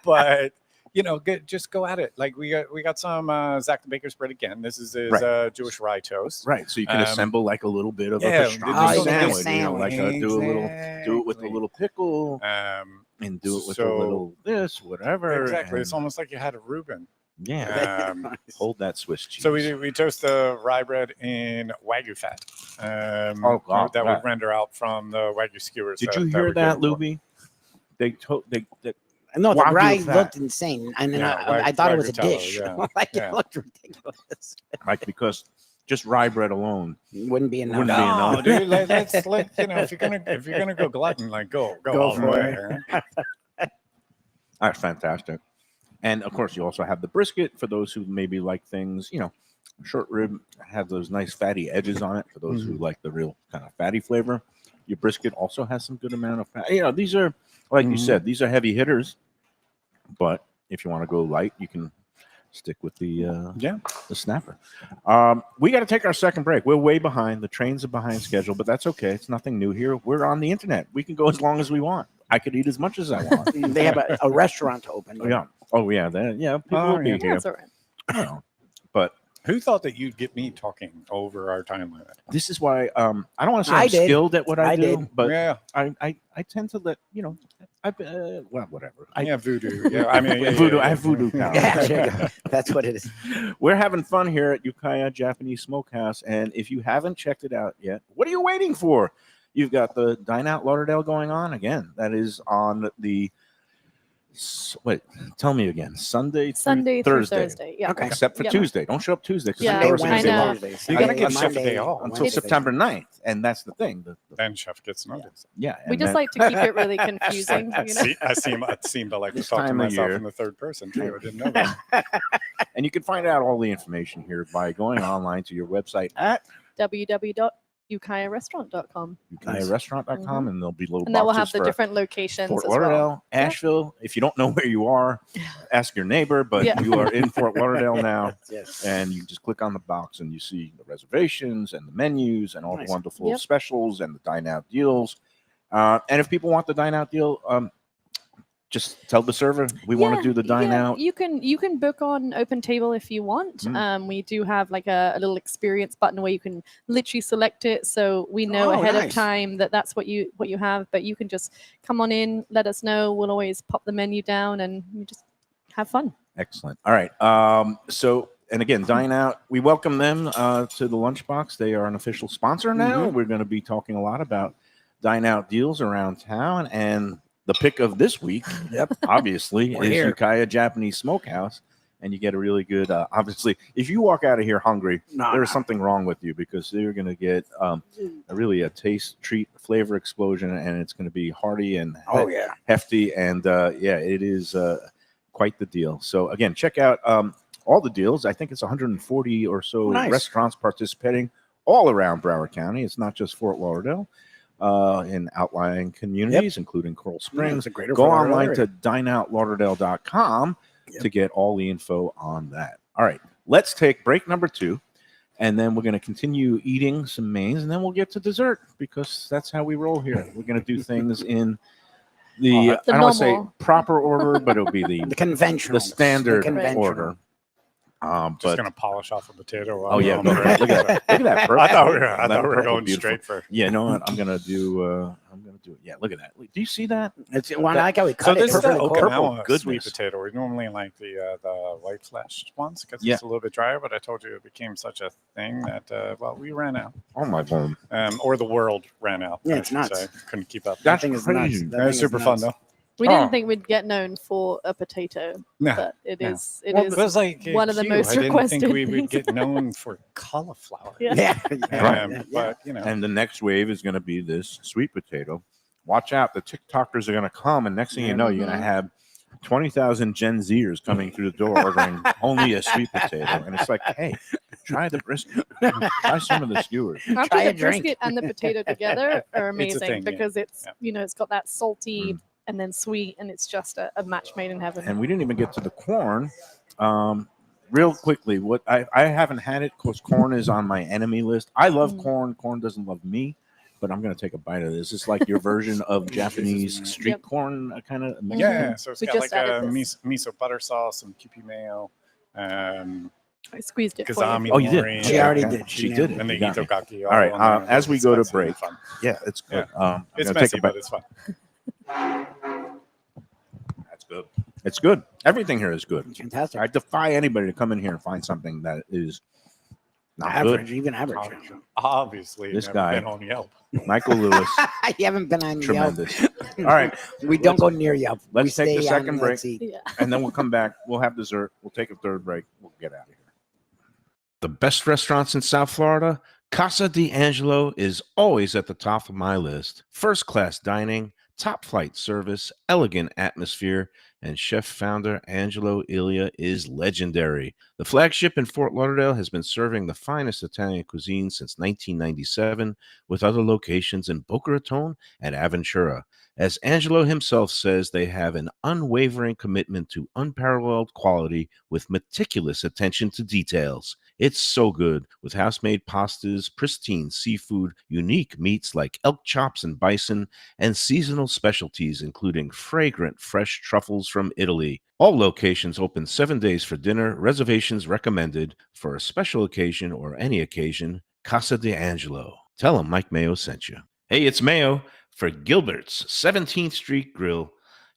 Speaker 5: But just go at it. Like we got some Zach the Baker's bread again. This is his Jewish rye toast.
Speaker 1: Right, so you can assemble like a little bit of
Speaker 5: yeah,
Speaker 1: a
Speaker 5: this
Speaker 1: pastrami
Speaker 5: is a
Speaker 1: sandwich.
Speaker 6: sandwich.
Speaker 1: Do it with a little pickle, and do it with a
Speaker 5: So-
Speaker 1: little this, whatever.
Speaker 5: Exactly. It's
Speaker 1: and-
Speaker 5: almost like you had a Reuben.
Speaker 1: yeah.
Speaker 5: Um,
Speaker 1: Hold that Swiss cheese.
Speaker 5: so we toast the rye bread in Wagyu fat.
Speaker 1: Oh, God,
Speaker 5: that
Speaker 1: right.
Speaker 5: would render out from the Wagyu skewers.
Speaker 1: Did you
Speaker 5: we're
Speaker 1: hear that,
Speaker 5: getting for.
Speaker 1: Luby? They
Speaker 6: No, the
Speaker 1: Wagyu
Speaker 6: rye
Speaker 1: fat.
Speaker 6: looked insane, and then
Speaker 5: Yeah,
Speaker 6: I thought it was a
Speaker 5: Wagyu
Speaker 6: dish.
Speaker 5: tallow,
Speaker 6: Like
Speaker 5: yeah.
Speaker 6: it looked ridiculous.
Speaker 1: like because just rye bread alone.
Speaker 6: Wouldn't be enough.
Speaker 1: Wouldn't be
Speaker 5: No,
Speaker 1: enough.
Speaker 5: dude. Let's if you're gonna go glutton, like go all the
Speaker 6: for
Speaker 5: way. right?
Speaker 1: That's fantastic. And of course, you also have the brisket for those who maybe like things, short rib have those nice fatty edges on it. For those who like the real kind of fatty flavor, your brisket also has some good amount of fat. These are, like you said, these are heavy hitters. But if you want to go light, you can stick with the snapper. We got to take our second break. We're way behind. The trains are behind schedule, but that's okay. It's nothing new here. We're on the internet. We can go as long as we want. I could eat as much as I want.
Speaker 6: They have a restaurant open.
Speaker 1: Yeah. Oh yeah. People will be
Speaker 5: yeah.
Speaker 1: here.
Speaker 4: That's all right.
Speaker 1: But
Speaker 5: Who thought that you'd get me talking over our time limit?
Speaker 1: This is why I don't want to say
Speaker 6: I
Speaker 1: I'm
Speaker 6: did.
Speaker 1: skilled at what I do,
Speaker 6: did.
Speaker 1: but
Speaker 5: Yeah,
Speaker 1: I tend to let well, whatever.
Speaker 5: yeah, voodoo. Yeah, I mean, yeah,
Speaker 1: voodoo.
Speaker 5: yeah,
Speaker 1: I have voodoo powers.
Speaker 6: Yeah, there you go. That's what it is.
Speaker 1: We're having fun here at Ukiah Japanese Smokehouse, and if you haven't checked it out yet, what are you waiting for? You've got the Dine Out Lauderdale going on again. That is on the wait. Tell me again. Sunday
Speaker 4: Sunday
Speaker 1: through
Speaker 4: through
Speaker 1: Thursday.
Speaker 4: Thursday. Yeah.
Speaker 6: Okay.
Speaker 1: Except for
Speaker 4: Yep.
Speaker 1: Tuesday. Don't show up Tuesday. 'cause
Speaker 4: Yeah,
Speaker 1: Sunday,
Speaker 6: Sunday,
Speaker 4: I
Speaker 6: Wednesday,
Speaker 4: know.
Speaker 6: Thursday.
Speaker 5: You gotta give
Speaker 6: Monday,
Speaker 5: Chef a day off.
Speaker 1: until
Speaker 6: Wednesday.
Speaker 1: September 9th, and that's the thing.
Speaker 5: then Chef gets noticed.
Speaker 1: Yeah,
Speaker 4: We
Speaker 1: and
Speaker 4: just
Speaker 1: then-
Speaker 4: like to keep it really confusing.
Speaker 5: I
Speaker 4: You know?
Speaker 5: seem to like to
Speaker 1: This
Speaker 5: talk to
Speaker 1: time of
Speaker 5: myself
Speaker 1: year.
Speaker 5: in the third person too. I didn't know that.
Speaker 1: and you can find out all the information here by going online to your website at
Speaker 4: www.ukiahrestaurant.com.
Speaker 1: ukiahrestaurant.com, and there'll be little
Speaker 4: And that will have
Speaker 1: boxes
Speaker 4: the
Speaker 1: for
Speaker 4: different locations
Speaker 1: Fort
Speaker 4: as
Speaker 1: Lauderdale,
Speaker 4: well. Yeah.
Speaker 1: Asheville. If you don't know where you are, ask your neighbor, but
Speaker 4: Yeah.
Speaker 1: you are in Fort Lauderdale now.
Speaker 6: Yes.
Speaker 1: And you just click on the box and you see the reservations and the menus and all
Speaker 6: Nice.
Speaker 1: the wonderful
Speaker 4: Yep.
Speaker 1: specials and the dine out deals. And if people want the dine out deal, just tell the server we want to do the dine out.
Speaker 4: You can book on Open Table if you want.
Speaker 1: Mm.
Speaker 4: We do have like a little experience button where you can literally select it, so we know
Speaker 6: Oh,
Speaker 4: ahead of
Speaker 6: nice.
Speaker 4: time that that's what you have. But you can just come on in, let us know. We'll always pop the menu down, and you just have fun.
Speaker 1: Excellent. All right. So, and again, Dine Out, we welcome them to the Lunchbox. They are an official sponsor now. We're going to be talking a lot about Dine Out deals around town. And the pick of this week, obviously,
Speaker 6: We're
Speaker 1: is
Speaker 6: here.
Speaker 1: Ukiah Japanese Smokehouse. And you get a really good, obviously, if you walk out of here hungry,
Speaker 6: No,
Speaker 1: there's something wrong with you, because you're going to get a taste, treat, flavor explosion, and it's going to be hearty and
Speaker 6: Oh yeah.
Speaker 1: hefty. And it is quite the deal. So again, check out all the deals. I think it's 140 or so
Speaker 6: Nice.
Speaker 1: restaurants participating all around Broward County. It's not just Fort Lauderdale. In outlying communities, including Coral Springs.
Speaker 6: It's a greater
Speaker 1: Go
Speaker 6: Fort Lauderdale
Speaker 1: online
Speaker 6: area.
Speaker 1: to dineoutlauderdale.com
Speaker 6: Yep.
Speaker 1: to get all the info on that. All right, let's take break number 2, and then we're going to continue eating some mains, and then we'll get to dessert, because that's how we roll here. We're going to do things in the,
Speaker 4: The
Speaker 1: I don't want to say
Speaker 4: normal.
Speaker 1: proper order, but it'll be
Speaker 6: The conventional.
Speaker 1: the standard
Speaker 6: conventional.
Speaker 1: order.
Speaker 5: Just
Speaker 1: But
Speaker 5: gonna polish off a potato. while
Speaker 1: oh
Speaker 5: we're
Speaker 1: yeah,
Speaker 5: on
Speaker 1: look
Speaker 5: break.
Speaker 1: at that! Look at that! Look at that!
Speaker 5: I
Speaker 1: purple.
Speaker 5: thought we were
Speaker 1: That
Speaker 5: going
Speaker 1: beautiful.
Speaker 5: straight for.
Speaker 1: Yeah, you know what? I'm gonna do. Yeah, look at that. Do you see that?
Speaker 6: It's well, I like how we
Speaker 5: So
Speaker 6: cut
Speaker 5: this
Speaker 6: it.
Speaker 5: is the
Speaker 6: Perfectly
Speaker 1: purple
Speaker 6: cold.
Speaker 5: Okinawa sweet
Speaker 1: goodness.
Speaker 5: potato. We normally like the white fleshed ones because
Speaker 1: Yeah.
Speaker 5: it's a little bit drier. But I told you it became such a thing that we ran out,
Speaker 1: Oh my bone!
Speaker 5: or the world ran out.
Speaker 6: Yeah,
Speaker 5: I
Speaker 6: it's
Speaker 5: should
Speaker 6: nuts.
Speaker 5: say. Couldn't keep up.
Speaker 1: That's
Speaker 6: thing is
Speaker 1: crazy.
Speaker 6: nuts. That
Speaker 5: That
Speaker 6: thing
Speaker 5: was
Speaker 6: is
Speaker 5: super fun
Speaker 6: nuts.
Speaker 5: though.
Speaker 4: We
Speaker 5: Oh.
Speaker 4: didn't think we'd get known for a potato,
Speaker 5: No.
Speaker 4: but it
Speaker 5: No.
Speaker 4: is. It
Speaker 5: Well,
Speaker 4: is
Speaker 5: it was like
Speaker 4: one of the
Speaker 5: you.
Speaker 4: most
Speaker 5: I didn't think
Speaker 4: requested
Speaker 5: we would
Speaker 4: things.
Speaker 5: get known for cauliflower.
Speaker 4: Yeah.
Speaker 6: Yeah.
Speaker 1: Right.
Speaker 5: But you know,
Speaker 1: And the next wave is going to be this sweet potato. Watch out! The TikTokers are going to come, and next thing you know, you're going to have 20,000 Gen Zers coming through the door ordering only a sweet potato, and it's like, hey, try the brisket, try some of the skewers.
Speaker 6: Try
Speaker 4: Actually,
Speaker 6: a
Speaker 4: the
Speaker 6: drink.
Speaker 4: brisket and the potato together are amazing
Speaker 5: thing, yeah.
Speaker 4: because it's
Speaker 5: Yeah.
Speaker 4: it's got that salty and then sweet, and it's just a match made in heaven.
Speaker 1: And we didn't even get to the corn. Real quickly, what I haven't had it because corn is on my enemy list. I love corn. Corn doesn't love me, but I'm going to take a bite of this. It's like your version of Japanese street
Speaker 4: Yep.
Speaker 1: corn, kind of.
Speaker 5: yeah. So it's
Speaker 4: We
Speaker 5: got
Speaker 4: just
Speaker 5: like a
Speaker 4: added this.
Speaker 5: miso butter sauce, some Kewpie mayo,
Speaker 4: I squeezed it for
Speaker 5: Kazami.
Speaker 1: Oh, you did?
Speaker 5: nori,
Speaker 6: She already
Speaker 1: Okay.
Speaker 6: did.
Speaker 1: She
Speaker 6: nailed
Speaker 1: did
Speaker 6: it.
Speaker 1: it.
Speaker 5: and the
Speaker 1: You got me.
Speaker 5: itogaki.
Speaker 1: All right,
Speaker 5: on there.
Speaker 1: as we
Speaker 5: It's
Speaker 1: go to
Speaker 5: nice and
Speaker 1: break.
Speaker 5: fun.
Speaker 1: Yeah, it's good. I'm
Speaker 5: It's
Speaker 1: gonna
Speaker 5: messy,
Speaker 1: take a bite.
Speaker 5: but it's fun.
Speaker 1: That's good. It's good. Everything here is good.
Speaker 6: Fantastic.
Speaker 1: I defy anybody to come in here and find something that is not
Speaker 6: Average,
Speaker 1: good.
Speaker 6: even average.
Speaker 5: Obviously,
Speaker 1: This
Speaker 5: never
Speaker 1: guy-
Speaker 5: been on Yelp.
Speaker 1: Michael Lewis,
Speaker 6: you haven't been on Yelp.
Speaker 1: tremendous. All right,
Speaker 6: We don't go near Yelp.
Speaker 1: let's
Speaker 6: We
Speaker 1: take the
Speaker 6: stay on
Speaker 1: second break.
Speaker 6: Let's Eat.
Speaker 4: Yeah.
Speaker 1: and then we'll come back. We'll have dessert. We'll take a third break. We'll get out of here. The best restaurants in South Florida, Casa D'Angelo is always at the top of my list. First class dining, top flight service, elegant atmosphere, and chef founder Angelo Ilia is legendary. The flagship in Fort Lauderdale has been serving the finest Italian cuisine since 1997, with other locations in Boca Raton and Aventura. As Angelo himself says, they have an unwavering commitment to unparalleled quality with meticulous attention to details. It's so good with house-made pastas, pristine seafood, unique meats like elk chops and bison, and seasonal specialties including fragrant fresh truffles from Italy. All locations open 7 days for dinner. Reservations recommended for a special occasion or any occasion. Casa de Angelo. Tell them Mike Mayo sent you. Hey, it's Mayo for Gilbert's 17th Street Grill.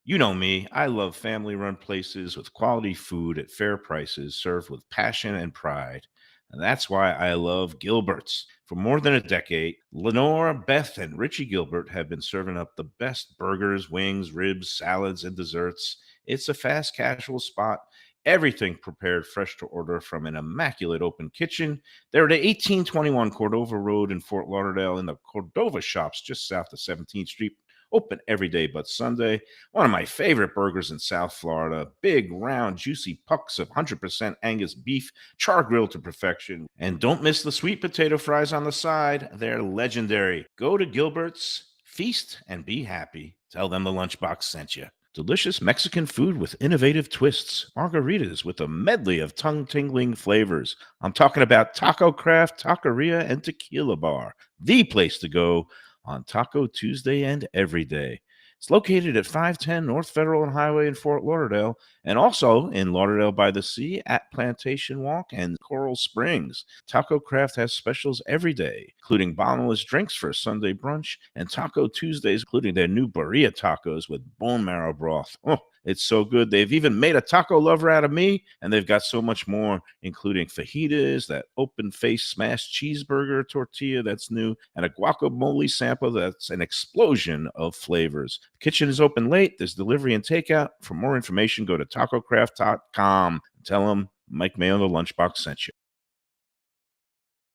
Speaker 1: You know me, I love family-run places with quality food at fair prices served with passion and pride. And that's why I love Gilbert's. For more than a decade, Lenore, Beth, and Richie Gilbert have been serving up the best burgers, wings, ribs, salads, and desserts. It's a fast casual spot. Everything prepared fresh to order from an immaculate open kitchen. They're at 1821 Cordova Road in Fort Lauderdale in the Cordova Shops just south of 17th Street. Open every day but Sunday. One of my favorite burgers in South Florida. Big, round, juicy pucks of 100% Angus beef, char grilled to perfection. And don't miss the sweet potato fries on the side. They're legendary. Go to Gilbert's, feast, and be happy. Tell them the Lunchbox sent you. Delicious Mexican food with innovative twists. Margaritas with a medley of tongue-tingling flavors. I'm talking about Taco Craft, Taqueria, and Tequila Bar. The place to go on Taco Tuesday and every day. It's located at 510 North Federal and Highway in Fort Lauderdale, and also in Lauderdale by the Sea at Plantation Walk and Coral Springs. Taco Craft has specials every day, including bottomless drinks for a Sunday brunch, and Taco Tuesdays, including their new birria tacos with bone marrow broth. Oh, it's so good. They've even made a taco lover out of me, and they've got so much more, including fajitas, that open-faced smashed cheeseburger tortilla that's new, and a guacamole sample that's an explosion of flavors. The kitchen is open late. There's delivery and takeout. For more information, go to tacocraft.com. Tell them Mike Mayo, the Lunchbox, sent you.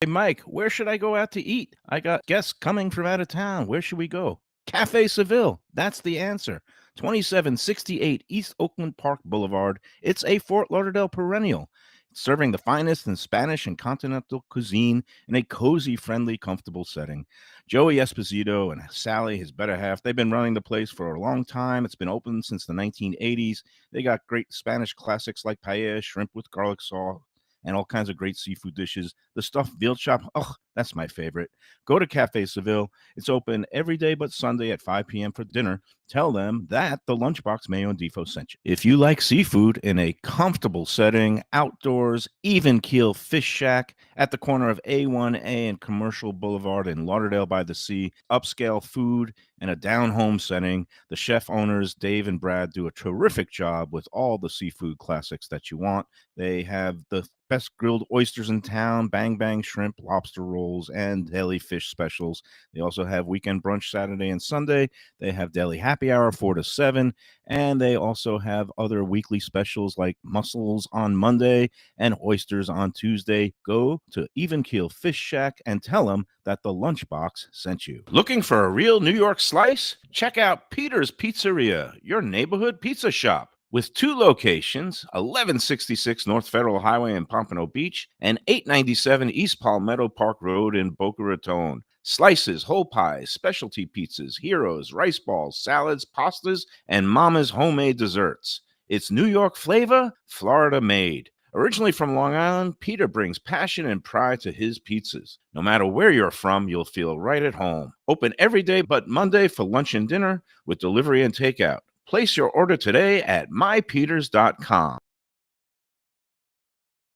Speaker 1: Hey, Mike, where should I go out to eat? I got guests coming from out of town. Where should we go? Cafe Seville. That's the answer. 2768 East Oakland Park Boulevard. It's a Fort Lauderdale perennial, serving the finest in Spanish and continental cuisine in a cozy, friendly, comfortable setting. Joey Esposito and Sally, his better half, they've been running the place for a long time. It's been open since the 1980s. They got great Spanish classics like paella, shrimp with garlic sauce, and all kinds of great seafood dishes. The stuffed veal chop, oh, that's my favorite. Go to Cafe Seville. It's open every day but Sunday at 5 p.m. for dinner. Tell them that the Lunchbox Mayo and Defo sent you. If you like seafood in a comfortable setting, outdoors, even keel fish shack at the corner of A1A and Commercial Boulevard in Lauderdale by the Sea, upscale food in a down-home setting, the chef owners, Dave and Brad, do a terrific job with all the seafood classics that you want. They have the best grilled oysters in town, bang bang shrimp, lobster rolls, and deli fish specials. They also have weekend brunch Saturday and Sunday. They have deli happy hour 4 to 7, and they also have other weekly specials like mussels on Monday and oysters on Tuesday. Go to Even Keel Fish Shack and tell them that the Lunchbox sent you. Looking for a real New York slice? Check out Peter's Pizzeria, your neighborhood pizza shop. With 2 locations, 1166 North Federal Highway in Pompano Beach and 897 East Palmetto Park Road in Boca Raton. Slices, whole pies, specialty pizzas, heroes, rice balls, salads, pastas, and Mama's homemade desserts. It's New York flavor, Florida made. Originally from Long Island, Peter brings passion and pride to his pizzas. No matter where you're from, you'll feel right at home. Open every day but Monday for lunch and dinner with delivery and takeout. Place your order today at mypeters.com.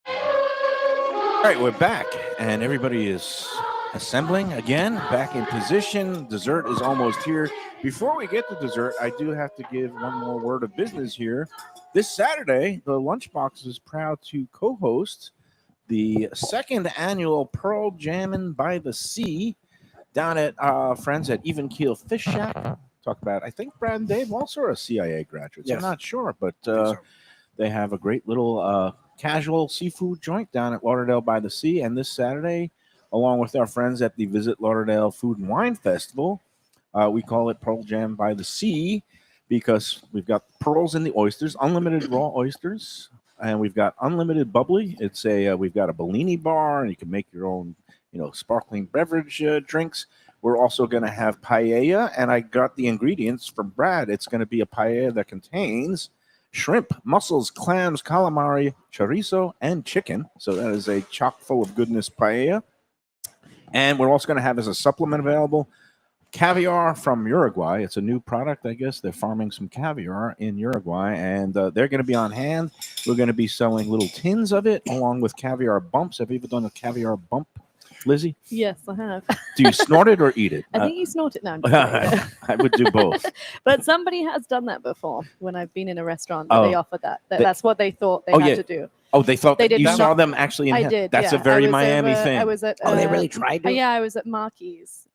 Speaker 1: All right, we're back, and everybody is assembling again, back in position. Dessert is almost here. Before we get to dessert, I do have to give one more word of business here. This Saturday, the Lunchbox is proud to co-host the 2nd annual Pearl Jammin' by the Sea down at friends at Even Keel Fish Shack. Talk about, I think Brad and Dave also are CIA graduates.
Speaker 6: Yes.
Speaker 1: I'm not sure, but they have a great little casual seafood joint down at Lauderdale by the Sea. And this Saturday, along with our friends at the Visit Lauderdale Food and Wine Festival, we call it Pearl Jam by the Sea because we've got pearls in the oysters, unlimited raw oysters, and we've got unlimited bubbly. It's we've got a Bellini bar, and you can make your own, sparkling beverage drinks. We're also going to have paella, and I got the ingredients from Brad. It's going to be a paella that contains shrimp, mussels, clams, calamari, chorizo, and chicken. So that is a chock full of goodness paella. And we're also going to have as a supplement available caviar from Uruguay. It's a new product, I guess. They're farming some caviar in Uruguay, and they're going to be on hand. We're going to be selling little tins of it along with caviar bumps. Have you ever done a caviar bump, Lizzie?
Speaker 4: Yes, I have.
Speaker 1: Do you snort it or eat it?
Speaker 4: I think you snort it now. I'm just kidding.
Speaker 1: I would do both.
Speaker 4: But somebody has done that before when I've been in a restaurant. That They offered that. That's what they thought they had to do.
Speaker 1: Oh, they thought
Speaker 4: They
Speaker 1: that
Speaker 4: did
Speaker 1: you
Speaker 4: not.
Speaker 1: saw them actually in
Speaker 4: I did.
Speaker 1: That's
Speaker 4: yeah.
Speaker 1: a very
Speaker 4: I was
Speaker 1: Miami
Speaker 4: over-
Speaker 1: thing.
Speaker 4: I was at.
Speaker 6: Oh, they really tried to?
Speaker 4: Yeah, I was at Marky's.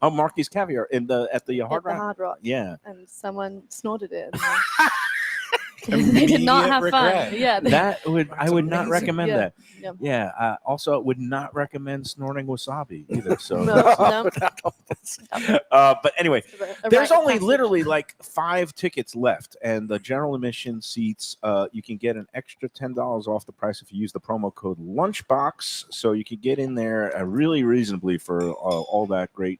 Speaker 1: Oh, Marky's Caviar at the
Speaker 4: at
Speaker 1: Hard
Speaker 4: the
Speaker 1: Rock.
Speaker 4: Hard Rock.
Speaker 1: Yeah.
Speaker 4: And someone snorted it. And they did not have
Speaker 5: regret.
Speaker 4: fun. Yeah.
Speaker 1: I would not
Speaker 5: amazing.
Speaker 1: recommend
Speaker 4: Yeah.
Speaker 1: that.
Speaker 4: Yeah.
Speaker 1: Yeah. Also, I would not recommend snorting wasabi either. So,
Speaker 4: No.
Speaker 1: but anyway,
Speaker 4: A
Speaker 1: there's
Speaker 4: rite of
Speaker 1: only
Speaker 4: passage.
Speaker 1: literally like 5 tickets left, and the general admission seats. You can get an extra $10 off the price if you use the promo code Lunchbox. So you can get in there really reasonably for all that great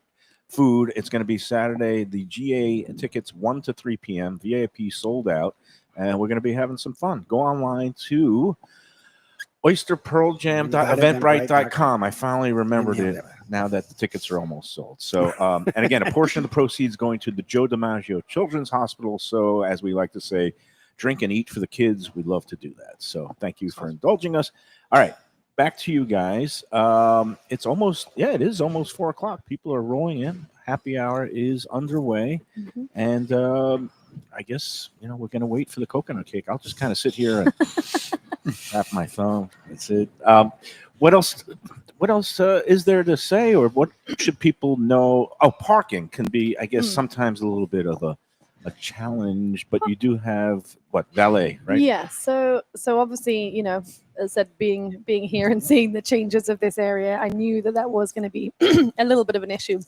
Speaker 1: food. It's going to be Saturday. The GA tickets 1 to 3 p.m. VIP sold out. And we're going to be having some fun. Go online to oysterpearljam.eventbrite.com. I finally remembered it now that the tickets are almost sold. So, and again, a portion of the proceeds going to the Joe DiMaggio Children's Hospital. So, as we like to say, drink and eat for the kids. We'd love to do that. So, thank you for indulging us. All right, back to you guys. It is almost 4 o'clock. People are rolling in. Happy hour is underway.
Speaker 4: Mhm.
Speaker 1: And I guess, we're going to wait for the coconut cake. I'll just kind of sit here and tap my thumb. That's it. What else is there to say, or what should people know? Oh, parking can be, I guess, sometimes a little bit of a challenge, but you do have valet, right?
Speaker 4: Yeah. So obviously, as I said, being here and seeing the changes of this area, I knew that was going to be a little bit of an issue.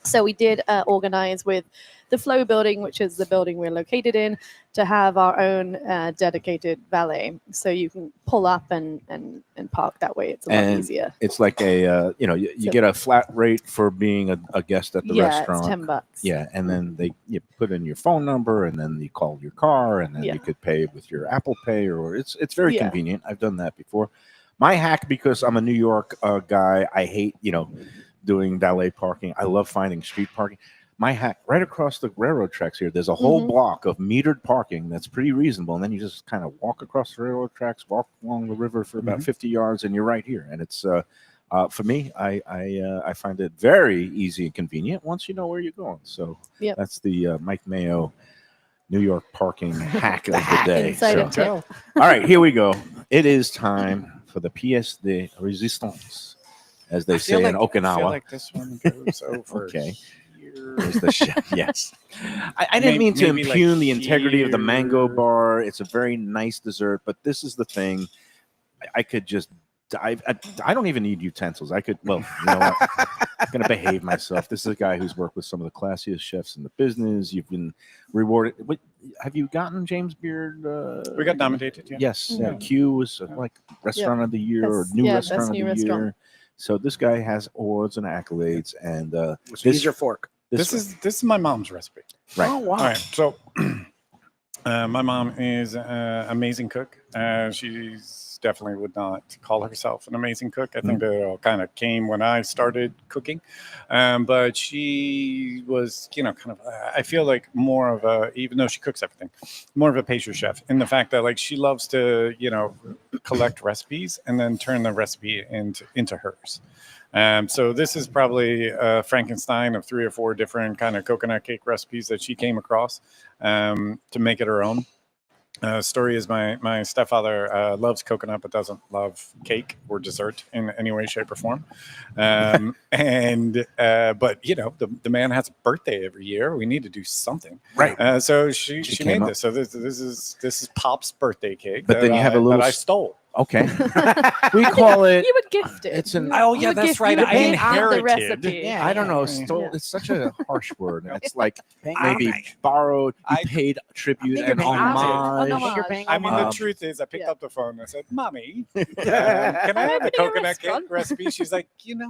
Speaker 4: So we did organize with the Flow building, which is the building we're located in, to have our own dedicated valet. So you can pull up and park that way. It's a lot easier.
Speaker 1: It's like you get a flat rate for being a guest at the restaurant.
Speaker 4: It's $10.
Speaker 1: Yeah, and then you put in your phone number, and then you call your car, and then you could pay with your Apple Pay, or it's very convenient. I've done that before. My hack, because I'm a New York guy, I hate doing valet parking. I love finding street parking. My hack, right across the railroad tracks here, there's a whole block of metered parking that's pretty reasonable. And then you just kind of walk across the railroad tracks, walk along the river for about 50 yards, and you're right here. And it's for me, I find it very easy and convenient once you know where you're going. So that's the Mike Mayo New York parking hack of the day.
Speaker 4: Insider tip.
Speaker 1: All right, here we go. It is time for the pièce de résistance, as they say in Okinawa.
Speaker 5: I feel like this one goes over.
Speaker 1: Okay.
Speaker 5: Here.
Speaker 1: There's the chef. Yes. I didn't mean to impugn the integrity of the mango bar. It's a very nice dessert, but this is the thing. I could just dive. I don't even need utensils. I could, you know what? I'm going to behave myself. This is a guy who's worked with some of the classiest chefs in the business. You've been rewarded. Have you gotten James Beard?
Speaker 5: We got nominated. Yeah.
Speaker 1: Yes. Q was Restaurant of the Year or New Restaurant of the Year. So this guy has awards and accolades, and
Speaker 6: use your fork.
Speaker 5: This is my mom's recipe.
Speaker 1: Right.
Speaker 6: Oh, wow.
Speaker 5: All right. So my mom is an amazing cook. She's definitely would not call herself an amazing cook. I think that it all kind of came when I started cooking. But she was, kind of, I feel like more of a, even though she cooks everything, more of a pastry chef in the fact that she loves to, collect recipes and then turn the recipe into hers. So this is probably a Frankenstein of 3 or 4 different kind of coconut cake recipes that she came across to make it her own. Story is my stepfather loves coconut but doesn't love cake or dessert in any way, shape, or form. But the man has a birthday every year. We need to do something,
Speaker 1: right?
Speaker 5: So she made this. So this is Pop's birthday cake.
Speaker 1: But then you have a little.
Speaker 5: That I stole.
Speaker 1: Okay. We call it.
Speaker 4: You would gift it.
Speaker 1: It's an.
Speaker 5: Oh,
Speaker 4: You
Speaker 5: yeah,
Speaker 4: would
Speaker 5: that's
Speaker 4: gift-
Speaker 5: right.
Speaker 4: you would
Speaker 5: I
Speaker 4: gift
Speaker 5: inherited.
Speaker 4: the recipe.
Speaker 6: Yeah.
Speaker 1: I don't know.
Speaker 5: Yeah.
Speaker 1: It's such a harsh word. It's like
Speaker 6: Paying
Speaker 1: maybe
Speaker 6: homage.
Speaker 1: borrowed. You
Speaker 5: I-
Speaker 1: paid tribute
Speaker 6: think
Speaker 1: and
Speaker 6: you're paying
Speaker 1: homage.
Speaker 4: homage.
Speaker 6: You're paying
Speaker 5: I mean, the
Speaker 6: homage.
Speaker 5: truth is, I picked
Speaker 4: Yeah.
Speaker 5: up the phone and I said, "Mommy, can I have the
Speaker 4: Opening a
Speaker 5: coconut cake
Speaker 4: restaurant.
Speaker 5: recipe?" She's like,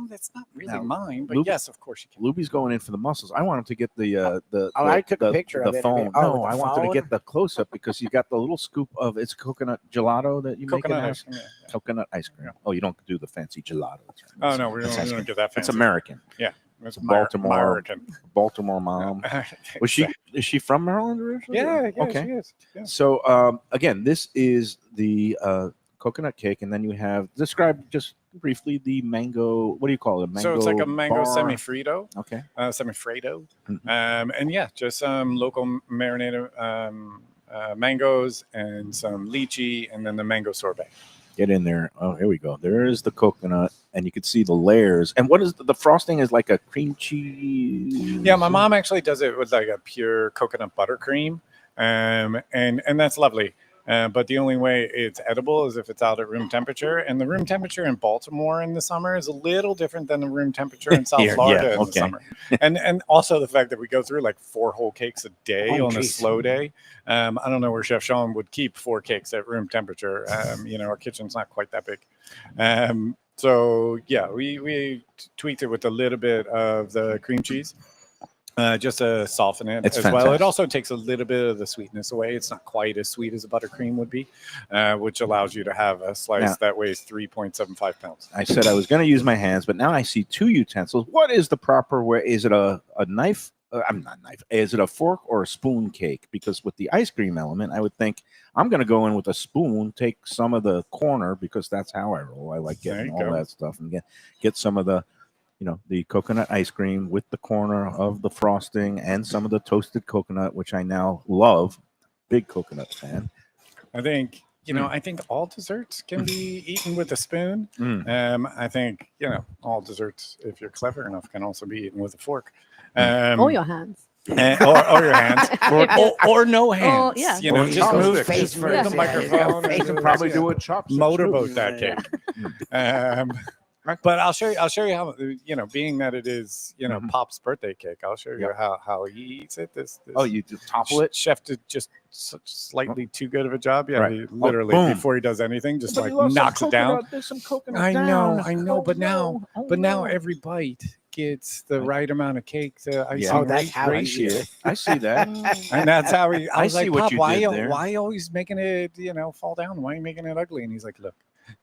Speaker 5: "That's not really
Speaker 1: Now,
Speaker 5: mine, but
Speaker 1: Luke-
Speaker 5: yes, of course you can."
Speaker 1: Luby's going in for the muscles. I want him to get the
Speaker 6: I took a
Speaker 1: the-
Speaker 6: picture
Speaker 1: the
Speaker 6: of it.
Speaker 1: phone.
Speaker 6: Oh,
Speaker 1: No,
Speaker 6: with the
Speaker 1: I wanted to
Speaker 6: phone?
Speaker 1: get the close up because you got the little scoop of it's coconut gelato that you
Speaker 5: Coconut
Speaker 1: make.
Speaker 5: ice cream. Yeah.
Speaker 1: Coconut ice cream. Oh, you don't do the fancy gelato.
Speaker 5: Oh no, we
Speaker 1: That's
Speaker 5: don't,
Speaker 1: ice
Speaker 5: we
Speaker 1: cream.
Speaker 5: don't get that fancy.
Speaker 1: It's American.
Speaker 5: It's
Speaker 1: Baltimore.
Speaker 5: American.
Speaker 1: Baltimore mom. Was she? Is she from Maryland originally?
Speaker 5: Yeah, yeah,
Speaker 1: Okay.
Speaker 5: she is. Yeah.
Speaker 1: So again, this is the coconut cake, and then you have describe just briefly the mango. What do you call it? Mango
Speaker 5: So it's like a mango
Speaker 1: bar?
Speaker 5: semifrito,
Speaker 1: Okay.
Speaker 5: semifredo,
Speaker 1: Mhm.
Speaker 5: and yeah, just some local marinated mangoes and some lychee, and then the mango sorbet.
Speaker 1: Get in there. Oh, here we go. There's the coconut, and you can see the layers. And what is the frosting? Is like a cream cheese.
Speaker 5: Yeah, my mom actually does it with like a pure coconut buttercream, and that's lovely. But the only way it's edible is if it's out at room temperature, and the room temperature in Baltimore in the summer is a little different than the room temperature in South
Speaker 1: Yeah,
Speaker 5: Florida
Speaker 1: yeah,
Speaker 5: in
Speaker 1: okay.
Speaker 5: the summer. And also the fact that we go through like 4 whole cakes a day
Speaker 6: Oh,
Speaker 5: on a
Speaker 6: geez.
Speaker 5: slow day. I don't know where Chef Sean would keep 4 cakes at room temperature. Our kitchen's not quite that big. So yeah, we tweaked it with a little bit of the cream cheese. Just to soften it
Speaker 1: It's
Speaker 5: as well.
Speaker 1: fantastic.
Speaker 5: It also takes a little bit of the sweetness away. It's not quite as sweet as a buttercream would be, which allows you to have a slice
Speaker 1: Now-
Speaker 5: that weighs 3.75 pounds.
Speaker 1: I said I was going to use my hands, but now I see 2 utensils. What is the proper way? Is it a knife? I'm not knife. Is it a fork or a spoon cake? Because with the ice cream element, I would think I'm going to go in with a spoon, take some of the corner because that's how I roll. I like
Speaker 5: There
Speaker 1: getting
Speaker 5: you
Speaker 1: all
Speaker 5: go.
Speaker 1: that stuff and get some of the, the coconut ice cream with the corner of the frosting and some of the toasted coconut, which I now love. Big coconut fan.
Speaker 5: I think, I think all desserts can be eaten with a spoon.
Speaker 1: Mm.
Speaker 5: I think, all desserts, if you're clever enough, can also be eaten with a fork.
Speaker 4: Or your hands.
Speaker 5: Or your hands. or no hands.
Speaker 4: yeah.
Speaker 5: Just
Speaker 1: chopsticks.
Speaker 5: move
Speaker 6: Face
Speaker 5: just move
Speaker 6: first,
Speaker 5: the
Speaker 6: yeah.
Speaker 5: microphone.
Speaker 6: Face
Speaker 5: and
Speaker 6: and
Speaker 1: Probably
Speaker 5: yeah.
Speaker 1: do a chopstick.
Speaker 5: Motorboat
Speaker 1: too.
Speaker 5: that
Speaker 6: Yeah.
Speaker 5: cake. But I'll show you how, being that it is,
Speaker 1: Mhm.
Speaker 5: Pop's birthday cake, I'll show you
Speaker 1: Yeah.
Speaker 5: how he eats it. This
Speaker 1: Oh, you just topple it?
Speaker 5: chef did just such slightly too good of a job. Yeah,
Speaker 1: Right.
Speaker 5: he literally
Speaker 1: boom.
Speaker 5: before he does anything, just
Speaker 1: But
Speaker 5: like
Speaker 1: you love some
Speaker 5: knocks it down.
Speaker 1: coconut, there's some coconut
Speaker 5: I
Speaker 1: down.
Speaker 5: know,
Speaker 1: Oh,
Speaker 5: but
Speaker 1: no.
Speaker 5: now every bite gets the right amount of cake to icing
Speaker 1: Yeah.
Speaker 6: Oh, that's how he
Speaker 5: ratio.
Speaker 6: did it.
Speaker 1: I see that.
Speaker 5: And that's how he. I
Speaker 1: I
Speaker 5: was
Speaker 1: see
Speaker 5: like,
Speaker 1: what
Speaker 5: Pop,
Speaker 1: you
Speaker 5: why
Speaker 1: did there.
Speaker 5: why always making it fall down? Why are you making it ugly? And he's like, look,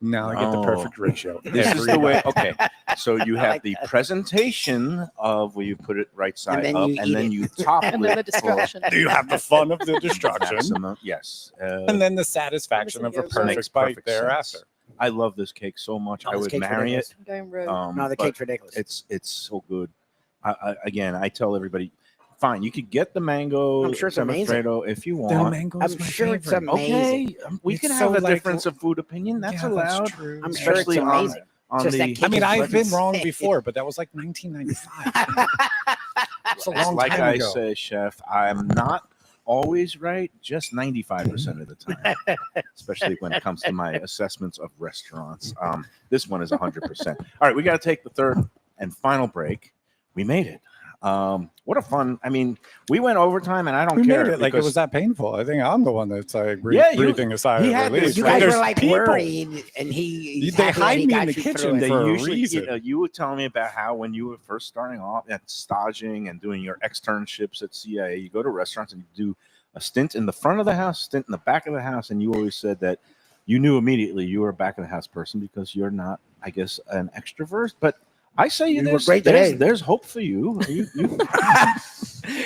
Speaker 5: now I get the
Speaker 1: Oh.
Speaker 5: perfect ratio.
Speaker 1: This is
Speaker 5: every
Speaker 1: the way.
Speaker 5: bite.
Speaker 1: Okay, so you
Speaker 6: I
Speaker 1: have
Speaker 6: like
Speaker 1: the
Speaker 6: that.
Speaker 1: presentation of where you put it right side
Speaker 6: then
Speaker 1: up,
Speaker 6: you
Speaker 1: and
Speaker 6: eat
Speaker 1: then
Speaker 6: it.
Speaker 1: you topple
Speaker 4: And then the
Speaker 1: it for
Speaker 4: destruction.
Speaker 5: You have the fun of the destruction,
Speaker 1: maximum. Yes,
Speaker 5: and then the satisfaction of a
Speaker 4: Obviously,
Speaker 1: makes
Speaker 5: perfect bite
Speaker 1: perfect
Speaker 5: thereafter.
Speaker 1: sense. I love this cake so much.
Speaker 6: Oh,
Speaker 1: I
Speaker 6: this
Speaker 1: would
Speaker 6: cake's
Speaker 1: marry
Speaker 6: ridiculous.
Speaker 1: it.
Speaker 4: Going rogue.
Speaker 6: No, the
Speaker 1: but
Speaker 6: cake's ridiculous.
Speaker 1: It's so good. Again, I tell everybody, fine, you could get the mango
Speaker 6: I'm sure it's amazing.
Speaker 1: semifreddo if you
Speaker 5: The
Speaker 1: want.
Speaker 5: mango's
Speaker 6: I'm
Speaker 5: my
Speaker 6: sure it's
Speaker 5: favorite.
Speaker 6: amazing.
Speaker 1: Okay, we
Speaker 5: It's
Speaker 1: can
Speaker 5: so
Speaker 1: have a
Speaker 5: like-
Speaker 1: difference of food opinion. That's
Speaker 5: Yeah,
Speaker 1: allowed.
Speaker 5: true.
Speaker 6: I'm sure it's
Speaker 1: Especially
Speaker 6: amazing.
Speaker 1: on
Speaker 6: Just that
Speaker 1: the.
Speaker 6: cake
Speaker 5: I mean,
Speaker 6: is
Speaker 5: I've been
Speaker 6: insane.
Speaker 5: wrong before, but that was like 1995. It's a long
Speaker 1: like
Speaker 5: time
Speaker 1: I
Speaker 5: ago.
Speaker 1: say, Chef, I'm not always right, just 95% of the time, especially when it comes to my assessments of restaurants. This one is 100%. All right, we got to take the third and final break. We made it. What a fun! I mean, we went overtime, and I don't
Speaker 5: We
Speaker 1: care.
Speaker 5: made it like it
Speaker 1: because-
Speaker 5: was that painful. I think I'm the one that's like
Speaker 1: Yeah,
Speaker 5: breathing a sigh
Speaker 1: he
Speaker 5: of
Speaker 1: had
Speaker 5: relief.
Speaker 1: this-
Speaker 6: You guys
Speaker 5: There's
Speaker 6: were like
Speaker 5: people.
Speaker 6: worried, and he's
Speaker 5: They
Speaker 6: happy that
Speaker 5: hide
Speaker 6: he
Speaker 5: me
Speaker 6: got
Speaker 5: in the
Speaker 6: you through
Speaker 5: kitchen
Speaker 6: it.
Speaker 1: They
Speaker 5: for a
Speaker 1: usually,
Speaker 5: reason.
Speaker 1: you were telling me about how when you were first starting off at staging and doing your externships at CIA, you go to restaurants and you do a stint in the front of the house, stint in the back of the house, and you always said that you knew immediately you were a back of the house person because you're not, I guess, an extrovert. But I say
Speaker 6: You were
Speaker 1: there's,
Speaker 6: great
Speaker 1: there's,
Speaker 6: today.
Speaker 1: there's hope for you. You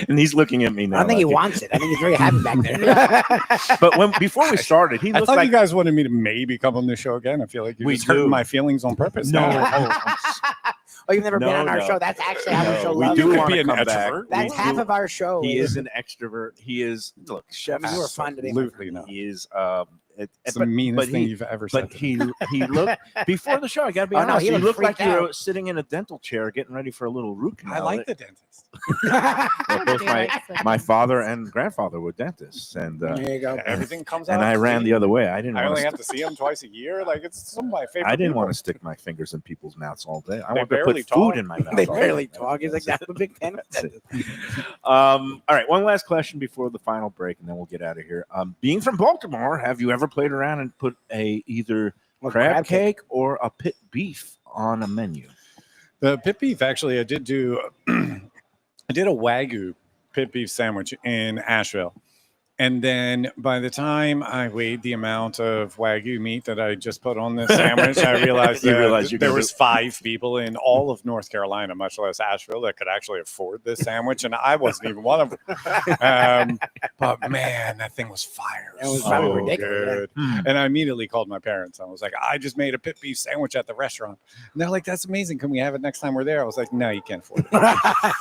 Speaker 1: and he's looking at me now.
Speaker 6: I don't think he
Speaker 1: like-
Speaker 6: wants it. I think he's very happy back there.
Speaker 1: But before we started, he
Speaker 5: I
Speaker 1: looked
Speaker 5: thought
Speaker 1: like
Speaker 5: you guys wanted me to maybe come on the show again. I feel like you're
Speaker 1: We
Speaker 5: just hurting
Speaker 1: do.
Speaker 5: my feelings on purpose.
Speaker 1: no.
Speaker 5: now.
Speaker 6: Oh, you've never been
Speaker 1: No,
Speaker 6: on our
Speaker 1: no.
Speaker 6: show. That's actually how
Speaker 1: No,
Speaker 6: the show
Speaker 1: we
Speaker 6: loves
Speaker 1: do
Speaker 6: you.
Speaker 1: want
Speaker 5: be
Speaker 1: to
Speaker 5: an
Speaker 1: come back.
Speaker 5: extrovert.
Speaker 6: That's
Speaker 1: We
Speaker 6: half
Speaker 1: do-
Speaker 6: of our show.
Speaker 1: He is an extrovert. He is look, chef.
Speaker 6: You were fun today.
Speaker 5: Absolutely not.
Speaker 1: He is
Speaker 5: It's the meanest thing you've ever said.
Speaker 1: But he looked before the show. I gotta be
Speaker 6: Oh, no,
Speaker 1: honest.
Speaker 6: he
Speaker 1: He
Speaker 6: looked
Speaker 1: looked like
Speaker 6: freaked
Speaker 1: you were
Speaker 6: out.
Speaker 1: sitting in a dental chair getting ready for a little root canal.
Speaker 5: I like the dentist.
Speaker 1: Well, both my father and grandfather were dentists, and
Speaker 6: There you go.
Speaker 5: Everything comes out.
Speaker 1: and I ran the other way. I didn't.
Speaker 5: I
Speaker 1: want
Speaker 5: only
Speaker 1: to
Speaker 5: have to see him twice a year. Like, it's some of my favorite.
Speaker 1: I didn't
Speaker 5: people.
Speaker 1: want to stick my fingers in people's mouths all day. I
Speaker 5: They
Speaker 1: want to
Speaker 5: barely
Speaker 1: put food
Speaker 5: talk.
Speaker 1: in my mouth.
Speaker 6: They
Speaker 1: all
Speaker 6: barely
Speaker 1: day.
Speaker 6: talk. He's like,
Speaker 1: That's
Speaker 6: I'm a big fan of
Speaker 1: That's
Speaker 6: that.
Speaker 1: it. All right, one last question before the final break, and then we'll get out of here. Being from Baltimore, have you ever played around and put either
Speaker 6: Well,
Speaker 1: crab cake or a pit beef on a menu?
Speaker 5: The pit beef, actually, I did do. I did a Wagyu pit beef sandwich in Asheville. And then by the time I weighed the amount of Wagyu meat that I just put on this sandwich, I realized that there was 5 people in all of North Carolina, much less Asheville, that could actually afford this sandwich. And I wasn't even one of them. But man, that thing was fire.
Speaker 6: It was
Speaker 5: so
Speaker 6: probably ridiculous,
Speaker 5: good. And I immediately called my parents. I was like, I just made a pit beef sandwich at the restaurant. And they're like, that's amazing. Can we have it next time we're there? I was like, no, you can't afford it.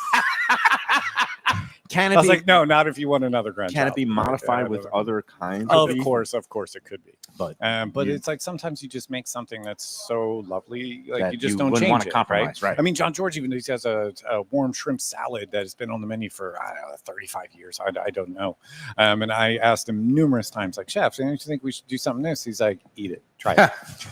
Speaker 1: Can it
Speaker 5: I was
Speaker 1: be,
Speaker 5: like, no, not if you want another grandchild.
Speaker 1: can it be modified with other kinds?
Speaker 5: Of
Speaker 1: beef?
Speaker 5: course, it could be.
Speaker 1: But
Speaker 5: It's like sometimes you just make something that's so lovely, like
Speaker 1: that
Speaker 5: you just
Speaker 1: you
Speaker 5: don't
Speaker 1: wouldn't
Speaker 5: change
Speaker 1: wanna
Speaker 5: it,
Speaker 1: compromise, right?
Speaker 5: I mean, John George even has a warm shrimp salad that has been on the menu for 35 years. I don't know. And I asked him numerous times, like, chef, don't you think we should do something this? He's like, eat it, try it.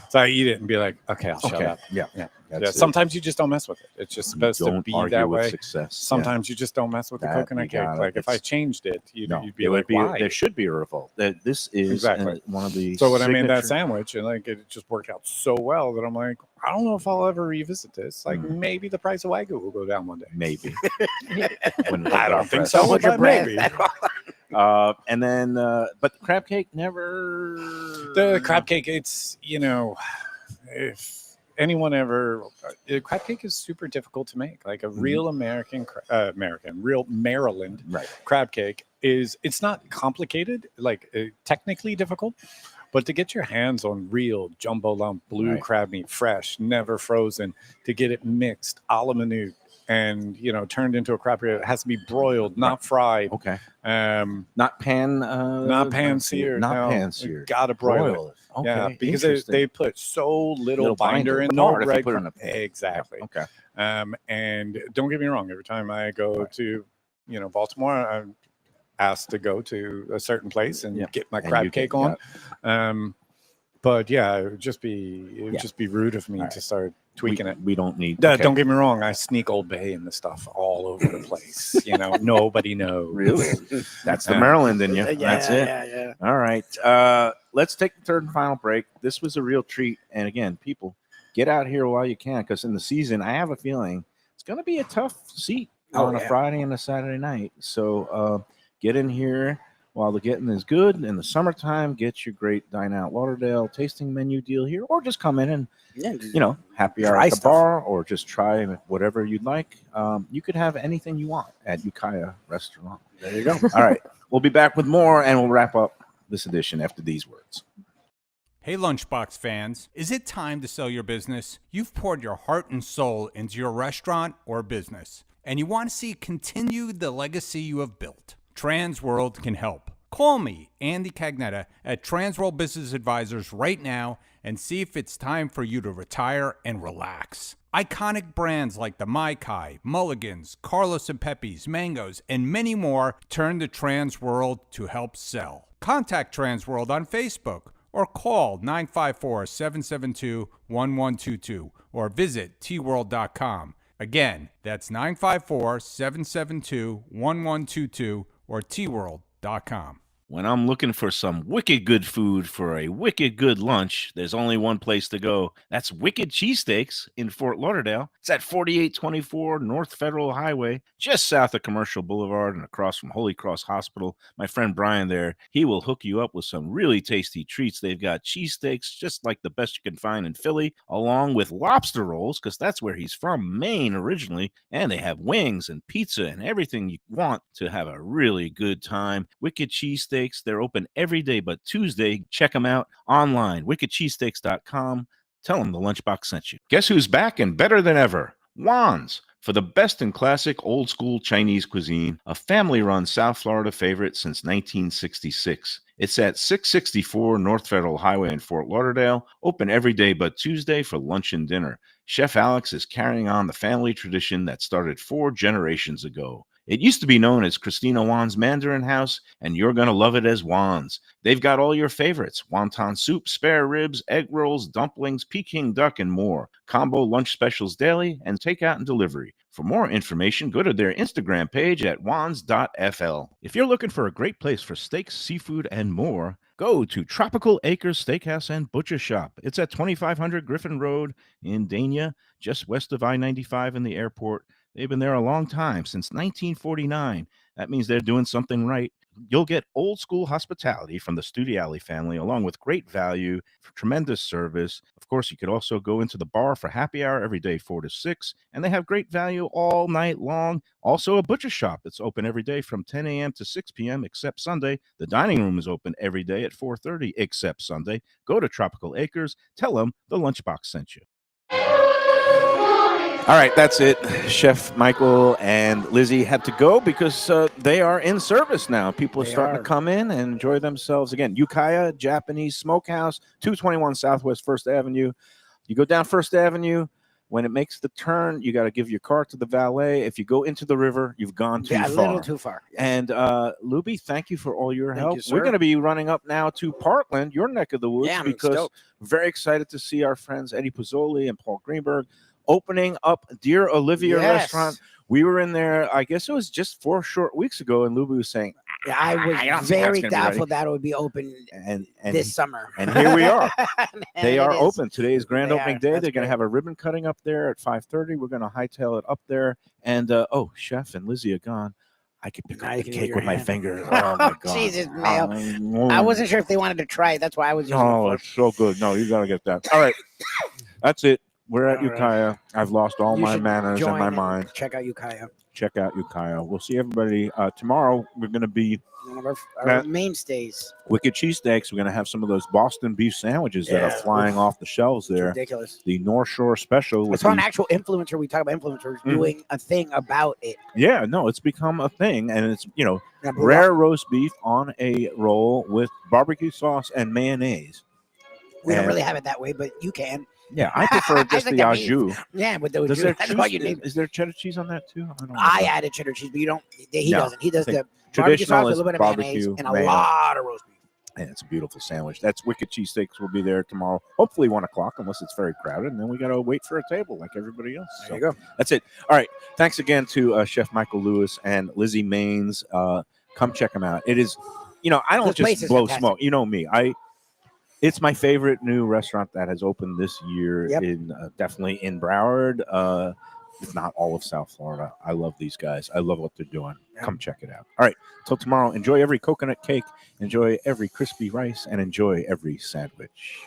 Speaker 5: So I eat it and be like, okay, I'll shut up.
Speaker 1: Yeah.
Speaker 5: Yeah, sometimes you just don't mess with it. It's just supposed to be that way.
Speaker 1: Success.
Speaker 5: Sometimes you just don't mess with the
Speaker 1: That
Speaker 5: coconut
Speaker 1: you
Speaker 5: cake.
Speaker 1: gotta-
Speaker 5: Like if I
Speaker 1: it's-
Speaker 5: changed it, you'd be
Speaker 1: it
Speaker 5: like,
Speaker 1: would be.
Speaker 5: why?
Speaker 1: There should be a revolt. This is
Speaker 5: Exactly.
Speaker 1: one of the.
Speaker 5: So when I made that
Speaker 1: signature-
Speaker 5: sandwich, and like it just worked out so well that I'm like, I don't know if I'll ever revisit this. Like maybe the price of Wagyu will go down one day.
Speaker 1: maybe. When
Speaker 5: I don't think
Speaker 1: press.
Speaker 5: so.
Speaker 6: Hold your
Speaker 5: But
Speaker 6: breath.
Speaker 5: maybe.
Speaker 1: And then, but the crab cake never.
Speaker 5: The crab cake, it's if anyone ever, crab cake is super difficult to make. Like a real real Maryland
Speaker 1: Right.
Speaker 5: crab cake it's not complicated, like technically difficult, but to get your hands on real jumbo lump blue
Speaker 1: Right.
Speaker 5: crab meat, fresh, never frozen, to get it mixed a la minute and turned into a crab cake, it has to be broiled, not fried.
Speaker 1: Okay.
Speaker 5: Not pan seared.
Speaker 1: Not
Speaker 5: no.
Speaker 1: pan
Speaker 5: You
Speaker 1: seared.
Speaker 5: gotta broil it.
Speaker 1: Okay.
Speaker 5: Yeah, because
Speaker 1: interesting.
Speaker 5: they put so little
Speaker 1: binder
Speaker 5: binder in
Speaker 1: in
Speaker 5: no
Speaker 1: hard if you put it in
Speaker 5: bread.
Speaker 1: a pan.
Speaker 5: Exactly.
Speaker 1: Okay.
Speaker 5: And don't get me wrong. Every time I go to, Baltimore, I'm asked to go to a certain place and get my
Speaker 1: And
Speaker 5: crab
Speaker 1: you
Speaker 5: cake
Speaker 1: get-
Speaker 5: on. But yeah, it would just be rude of me
Speaker 1: All right.
Speaker 5: to start tweaking it.
Speaker 1: We don't need.
Speaker 5: Don't get me wrong. I sneak Old Bay and the stuff all over the place. Nobody knows.
Speaker 1: Really? That's the Maryland in you. That's it.
Speaker 6: Yeah.
Speaker 1: All right. Let's take the third and final break. This was a real treat. And again, people, get out here while you can, because in the season, I have a feeling it's going to be a tough seat on a Friday and a Saturday night. So get in here while the getting is good. In the summertime, get your great Dine Out Lauderdale tasting menu deal here, or just come in and, happy hour
Speaker 6: Try
Speaker 1: at the
Speaker 6: stuff.
Speaker 1: bar, or just try whatever you'd like. You could have anything you want at Ukiah Restaurant.
Speaker 6: There you go.
Speaker 1: All right. We'll be back with more, and we'll wrap up this edition after these words.
Speaker 7: Hey, Lunchbox fans, is it time to sell your business? You've poured your heart and soul into your restaurant or business, and you want to see continue the legacy you have built. Transworld can help. Call me, Andy Cagnetta, at Transworld Business Advisors right now and see if it's time for you to retire and relax. Iconic brands like the Mai Kai, Mulligan's, Carlos and Pepe's, Mangoes, and many more turn to Transworld to help sell. Contact Transworld on Facebook or call 954-772-1122 or visit tworld.com. Again, that's 954-772-1122 or tworld.com.
Speaker 1: When I'm looking for some wicked good food for a wicked good lunch, there's only one place to go. That's Wicked Cheesesteaks in Fort Lauderdale. It's at 4824 North Federal Highway, just south of Commercial Boulevard and across from Holy Cross Hospital. My friend Brian there, he will hook you up with some really tasty treats. They've got cheesesteaks just like the best you can find in Philly, along with lobster rolls, because that's where he's from, Maine originally. And they have wings and pizza and everything you want to have a really good time. Wicked Cheesesteaks. They're open every day but Tuesday. Check them out online, wickedcheesesteaks.com. Tell them the Lunchbox sent you. Guess who's back and better than ever? Juan's, for the best in classic old school Chinese cuisine, a family run South Florida favorite since 1966. It's at 664 North Federal Highway in Fort Lauderdale, open every day but Tuesday for lunch and dinner. Chef Alex is carrying on the family tradition that started 4 generations ago. It used to be known as Christina Juan's Mandarin House, and you're going to love it as Juan's. They've got all your favorites: wonton soup, spare ribs, egg rolls, dumplings, Peking duck, and more. Combo lunch specials daily and takeout and delivery. For more information, go to their Instagram page at wans.fl. If you're looking for a great place for steaks, seafood, and more, go to Tropical Acres Steakhouse and Butcher Shop. It's at 2500 Griffin Road in Dania, just west of I-95 in the airport. They've been there a long time, since 1949. That means they're doing something right. You'll get old school hospitality from the Studiali family, along with great value, tremendous service. Of course, you could also go into the bar for happy hour every day, 4 to 6, and they have great value all night long. Also, a butcher shop that's open every day from 10 a.m. to 6 p.m. except Sunday. The dining room is open every day at 4:30 except Sunday. Go to Tropical Acres. Tell them the Lunchbox sent you. All right, that's it. Chef Michael and Lizzie had to go because they are in service now. People are starting to come in and enjoy themselves. Again, Ukiah Japanese Smokehouse, 221 Southwest 1st Avenue. You go down 1st Avenue. When it makes the turn, you got to give your car to the valet. If you go into the river, you've gone too far.
Speaker 6: A little too far.
Speaker 1: And Luby, thank you for all your help.
Speaker 6: You,
Speaker 1: We're going to be running up now to Parkland, your neck of the woods, because we're very excited to see our friends Eddie Pozzoli and Paul Greenberg opening up Dear Olivia restaurant. We were in there, I guess it was just 4 short weeks ago, and Luby was saying,
Speaker 6: I was very doubtful that it would be open
Speaker 1: and
Speaker 6: this summer.
Speaker 1: And here we are. They are
Speaker 6: is.
Speaker 1: open. Today is grand opening day.
Speaker 6: That's
Speaker 1: They're going to have a ribbon cutting up there at 5:30. We're going to hightail it up there. And, Chef and Lizzie are gone. I could pick up the cake with my fingers. Oh, my God.
Speaker 6: Jesus, Mayo. I wasn't sure if they wanted to try it. That's why I was using
Speaker 1: Oh, it's so good. No, you got to get that. All right. That's it. We're at Ukiah. I've lost all my manners and my mind.
Speaker 6: Check out Ukiah.
Speaker 1: Check out Ukiah. We'll see everybody tomorrow. We're going to be
Speaker 6: one of our mainstays.
Speaker 1: Wicked cheesesteaks. We're going to have some of those Boston beef sandwiches that are flying off the shelves there.
Speaker 6: It's ridiculous.
Speaker 1: The North Shore special.
Speaker 6: It's an actual influencer. We talk about influencers doing a thing about it.
Speaker 1: Yeah, no, it's become a thing. And it's, rare roast beef on a roll with barbecue sauce and mayonnaise.
Speaker 6: We don't really have it that way, but you can.
Speaker 1: Yeah, I prefer just the au jus.
Speaker 6: Yeah, with those.
Speaker 1: That's all you need. Is there cheddar cheese on that too?
Speaker 6: I added cheddar cheese, but you don't. He doesn't. He does the barbecue sauce, a little bit of mayonnaise, and a lot of roast beef.
Speaker 1: And it's a beautiful sandwich. That's Wicked Cheesesteaks. Will be there tomorrow, hopefully 1 o'clock, unless it's very crowded. And then we got to wait for a table like everybody else.
Speaker 6: There you go.
Speaker 1: That's it. All right. Thanks again to Chef Michael Lewis and Lizzie Maines. Come check them out. It is, I don't just blow smoke. You know me. It's my favorite new restaurant that has opened this year in definitely in Broward, if not all of South Florida. I love these guys. I love what they're doing. Come check it out. All right. Till tomorrow, enjoy every coconut cake, enjoy every crispy rice, and enjoy every sandwich.